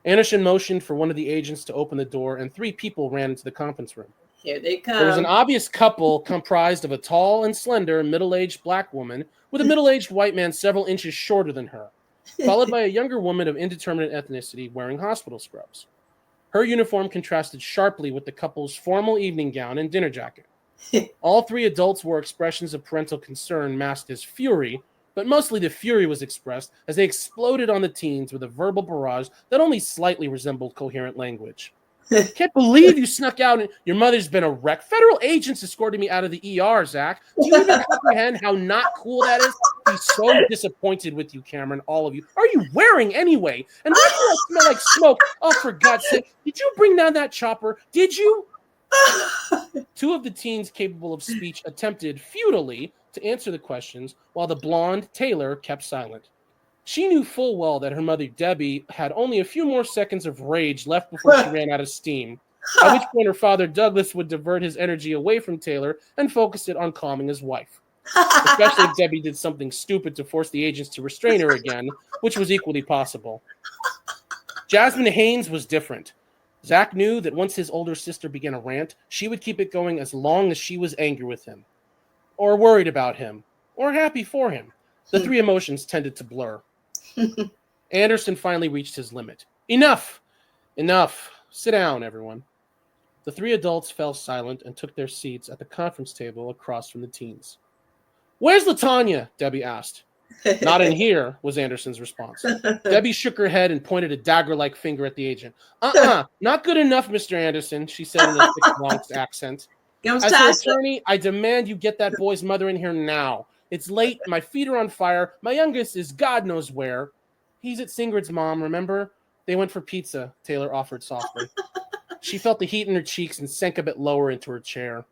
Anderson motioned for one of the agents to open the door, and 3 people ran into the conference room. Here they come. There was an obvious couple comprised of a tall and slender middle-aged black woman with a middle-aged white man several inches shorter than her, followed by a younger woman of indeterminate ethnicity wearing hospital scrubs. Her uniform contrasted sharply with the couple's formal evening gown and dinner jacket. All 3 adults wore expressions of parental concern masked as fury, but mostly the fury was expressed as they exploded on the teens with a verbal barrage that only slightly resembled coherent language. Can't believe you snuck out and your mother's been a wreck. Federal agents escorted me out of the ER, Zach. Do you even comprehend how not cool that is? He's so disappointed with you, Cameron, all of you. Are you wearing anyway? And why do you smell like smoke? Oh, for God's sake. Did you bring down that chopper? Did you? 2 of the teens capable of speech attempted futilely to answer the questions, while the blonde, Taylor, kept silent. She knew full well that her mother, Debbie, had only a few more seconds of rage left before she ran out of steam, at which point her father, Douglas, would divert his energy away from Taylor and focus it on calming his wife, especially if Debbie did something stupid to force the agents to restrain her again, which was equally possible. Jasmine Haynes was different. Zach knew that once his older sister began a rant, she would keep it going as long as she was angry with him, or worried about him, or happy for him. The 3 emotions tended to blur. Anderson finally reached his limit. Enough! Enough! Sit down, everyone. The 3 adults fell silent and took their seats at the conference table across from the teens. Where's LaTanya? Debbie asked. Not in here, was Anderson's response. Debbie shook her head and pointed a dagger-like finger at the agent. Not good enough, Mr. Anderson, she said in a thick, Bronx accent. As an attorney, I demand you get that boy's mother in here now. It's late, my feet are on fire, my youngest is God knows where. He's at Singrid's mom, remember? They went for pizza, Taylor offered softly. She felt the heat in her cheeks and sank a bit lower into her chair.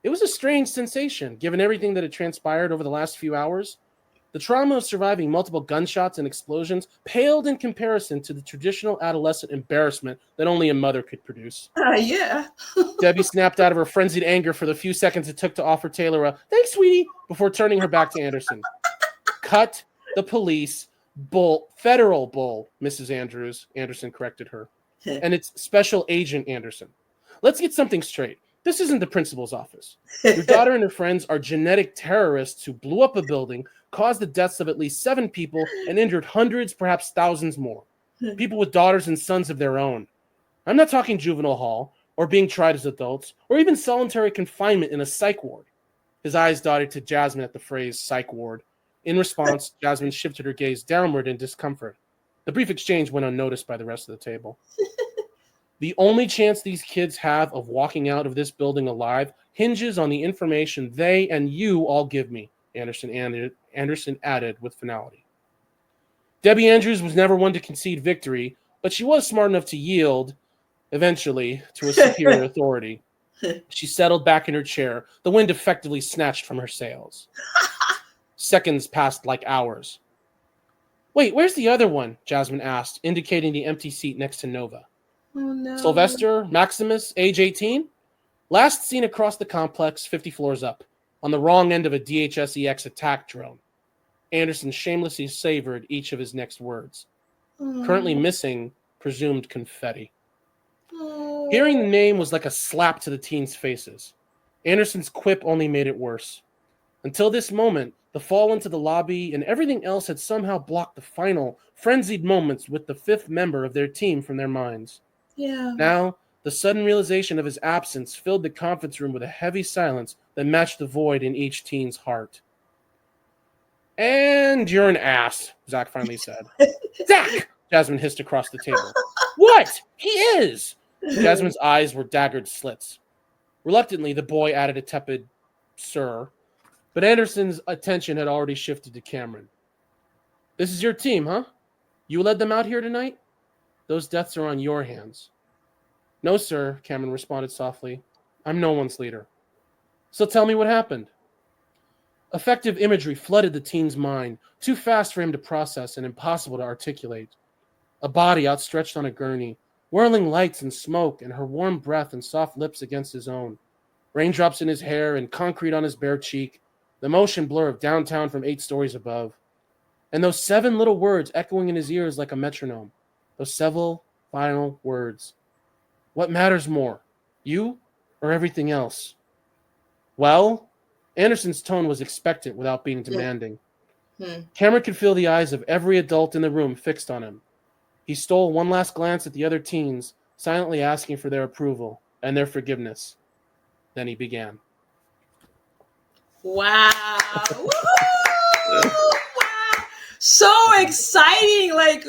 It was a strange sensation, given everything that had transpired over the last few hours. The trauma of surviving multiple gunshots and explosions paled in comparison to the traditional adolescent embarrassment that only a mother could produce. Yeah. Debbie snapped out of her frenzied anger for the few seconds it took to offer Taylor a "thanks, sweetie," before turning her back to Anderson. Cut the police bull, federal bull, Mrs. Andrews, Anderson corrected her. And it's Special Agent Anderson. Let's get something straight. This isn't the principal's office. Your daughter and her friends are genetic terrorists who blew up a building, caused the deaths of at least 7 people, and injured hundreds, perhaps thousands more. People with daughters and sons of their own. I'm not talking juvenile hall, or being tried as adults, or even solitary confinement in a psych ward. His eyes darted to Jasmine at the phrase psych ward. In response, Jasmine shifted her gaze downward in discomfort. The brief exchange went unnoticed by the rest of the table. The only chance these kids have of walking out of this building alive hinges on the information they and you all give me, Anderson added with finality. Debbie Andrews was never one to concede victory, but she was smart enough to yield, eventually, to a superior authority. She settled back in her chair, the wind effectively snatched from her sails. Seconds passed like hours. Wait, where's the other one? Jasmine asked, indicating the empty seat next to Nova. Oh, no. Sylvester, Maximus, age 18? Last seen across the complex, 50 floors up, on the wrong end of a DHS-EX attack drone. Anderson shamelessly savored each of his next words. Currently missing, presumed confetti. Hearing the name was like a slap to the teens' faces. Anderson's quip only made it worse. Until this moment, the fall into the lobby and everything else had somehow blocked the final, frenzied moments with the 5th member of their team from their minds. Yeah. Now, the sudden realization of his absence filled the conference room with a heavy silence that matched the void in each teen's heart. And you're an ass, Zach finally said. Zach! Jasmine hissed across the table. What? He is! Jasmine's eyes were daggered slits. Reluctantly, the boy added a tepid, sir. But Anderson's attention had already shifted to Cameron. This is your team, huh? You led them out here tonight? Those deaths are on your hands. No, sir, Cameron responded softly. I'm no one's leader. So tell me what happened. Effective imagery flooded the teen's mind, too fast for him to process and impossible to articulate. A body outstretched on a gurney, whirling lights and smoke, and her warm breath and soft lips against his own. Raindrops in his hair and concrete on his bare cheek, the motion blur of downtown from 8 stories above. And those 7 little words echoing in his ears like a metronome. Those 7 final words. What matters more, you or everything else? Well, Anderson's tone was expectant without being demanding. Cameron could feel the eyes of every adult in the room fixed on him. He stole one last glance at the other teens, silently asking for their approval and their forgiveness. Then he began. Wow. Wow. So exciting. Like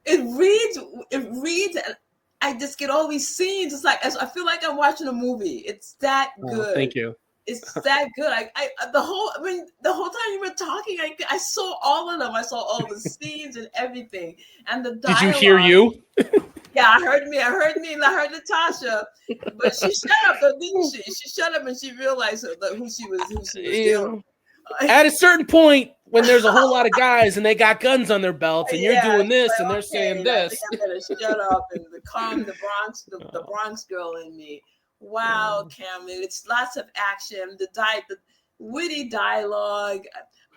it reads, and I just get all these scenes. It's like, I feel like I'm watching a movie. It's that good. Oh, thank you. It's that good. The whole time you were talking, I saw all of them. I saw all the scenes and everything. And the dialogue. Did you hear you? Yeah, I heard Natasha, but she shut up though, didn't she? She shut up and she realized who she was doing. At a certain point, when there's a whole lot of guys and they got guns on their belts, and you're doing this and they're saying this, I better shut up and calm the Bronx girl in me. Wow, Cameron, it's lots of action. The witty dialogue.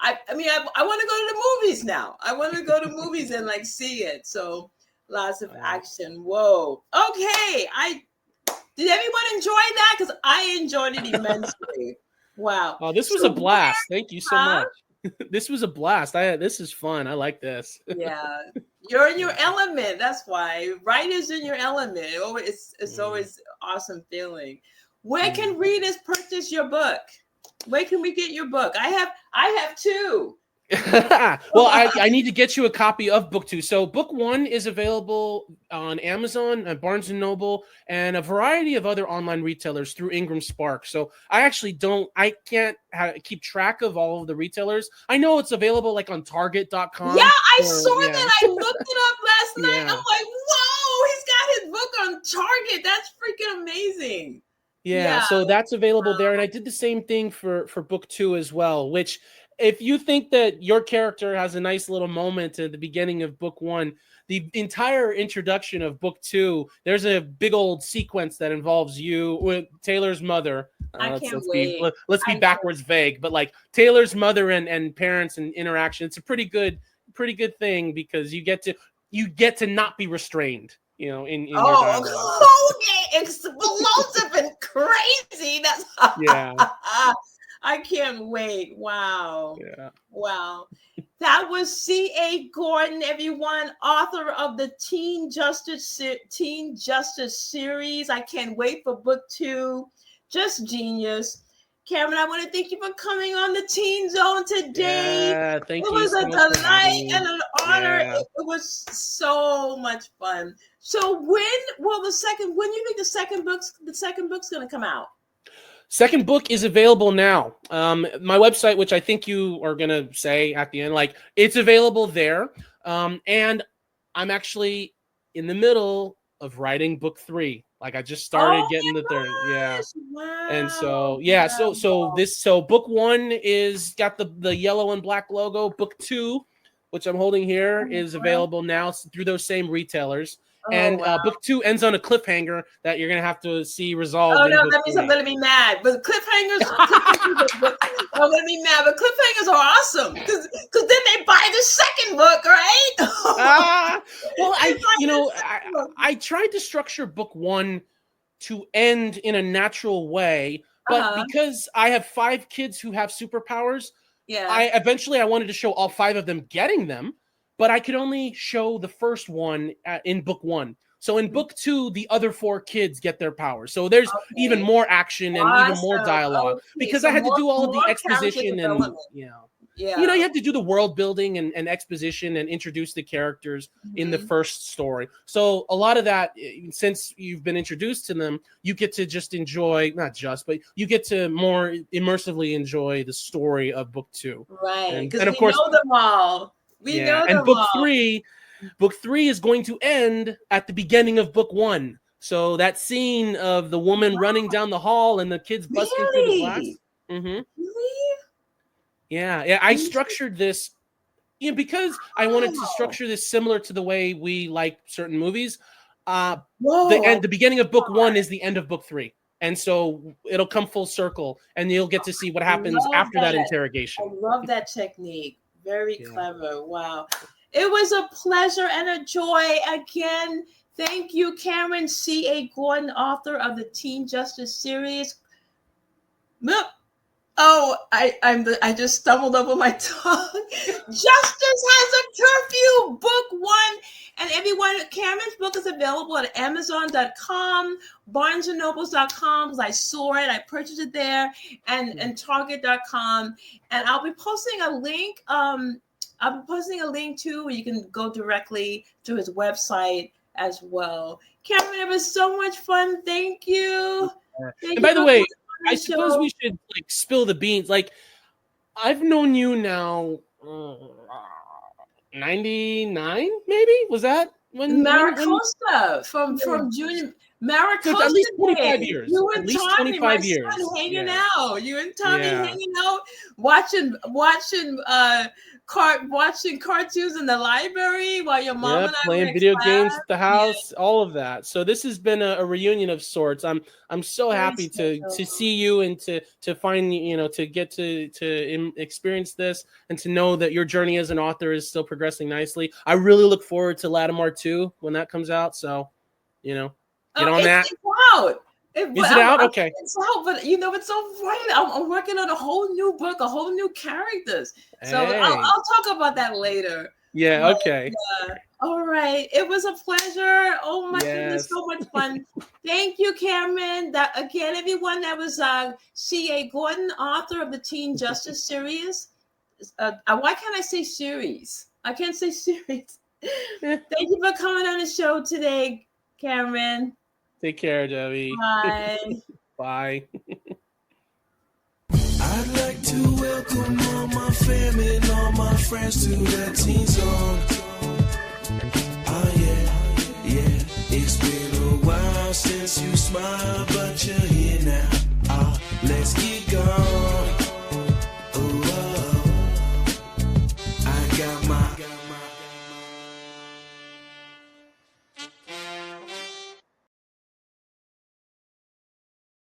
I mean, I want to go to the movies now. I want to go to movies and like see it. So lots of action. Whoa. Okay. Did everyone enjoy that? Because I enjoyed it immensely. Wow. Oh, this was a blast. Thank you so much. This was a blast. This is fun. I like this. Yeah. You're in your element. That's why. Writer's in your element. It's always awesome feeling. Where can readers purchase your book? Where can we get your book? I have 2. Well, I need to get you a copy of book 2. So book 1 is available on Amazon, Barnes & Noble, and a variety of other online retailers through Ingram Spark. So I can't keep track of all of the retailers. I know it's available like on Target.com. Yeah, I saw that. I looked it up last night. I'm like, whoa, he's got his book on Target. That's freaking amazing. Yeah, so that's available there. And I did the same thing for book 2 as well, which if you think that your character has a nice little moment at the beginning of book 1, the entire introduction of book 2, there's a big old sequence that involves you with Taylor's mother. I can't wait. Let's be backwards vague, but like Taylor's mother and parents and interaction. It's a pretty good thing because you get to not be restrained. In your dialogue. Okay, explosive and crazy. That's I can't wait. Wow. Yeah. Wow. That was C.A. Gordon, everyone, author of the Teen Justice series. I can't wait for book 2. Just genius. Cameron, I want to thank you for coming on the Teen Zone today. Yeah, thank you. It was a delight and an honor. Yeah. It was so much fun. So when you think the second book's going to come out? Second book is available now. My website, which I think you are going to say at the end, like it's available there. And I'm actually in the middle of writing book 3. Like I just started getting the third. Yeah. Wow. And so, yeah, so book 1 is got the yellow and black logo. Book 2, which I'm holding here, is available now through those same retailers. Book 2 ends on a cliffhanger that you're going to have to see resolved. Oh, no, that means I'm going to be mad. But cliffhangers, I'm going to be mad. But cliffhangers are awesome because then they buy the second book, right? Well, I tried to structure book 1 to end in a natural way, but because I have 5 kids who have superpowers, I wanted to show all 5 of them getting them. But I could only show the first one in book 1. So in book 2, the other 4 kids get their powers. So there's even more action and even more dialogue because I had to do all of the exposition and you have to do the world building and exposition and introduce the characters in the first story. So a lot of that, since you've been introduced to them, you get to just enjoy, but you get to more immersively enjoy the story of book 2. Right. Because of course, know them all. Book 3 is going to end at the beginning of book 1. So that scene of the woman running down the hall and the kids busting through the glass. Really? Yeah. I structured this, because I wanted to structure this similar to the way we like certain movies. The beginning of book 1 is the end of book 3. And so it'll come full circle, and you'll get to see what happens after that interrogation. I love that technique. Very clever. Wow. It was a pleasure and a joy. Again, thank you, Cameron C.A. Gordon, author of the Teen Justice series. Oh, I just stumbled over my tongue. Justice has a Curfew Book One. And everyone, Cameron's book is available at Amazon.com, BarnesandNobles.com, because I saw it. I purchased it there, and Target.com. And I'll be posting a link. I'll be posting a link too, where you can go directly to his website as well. Cameron, it was so much fun. Thank you. And by the way, I suppose we should spill the beans. I've known you now 99, maybe? Was that when Maricosta from Junior Maricosta? At least 25 years. You and Tommy, 25 years. Hanging out. You and Tommy hanging out, watching cartoons in the library while your mom and I playing video games at the house, all of that. So this has been a reunion of sorts. I'm so happy to see you and to find, to get to experience this and to know that your journey as an author is still progressing nicely. I really look forward to Latimar 2 when that comes out. So, get on that. It's out. Is it out? Okay. It's out, but it's so funny. I'm working on a whole new book, a whole new characters. So I'll talk about that later. Yeah. Okay. All right. It was a pleasure. Oh my goodness, so much fun. Thank you, Cameron. Again, everyone, that was C.A. Gordon, author of the Teen Justice series. Why can't I say series? I can't say series. Thank you for coming on the show today, Cameron. Take care, Debbie. Bye. Bye. I'd like to welcome all my family and all my friends to the Teen Zone. Oh yeah. It's been a while since you smiled, but you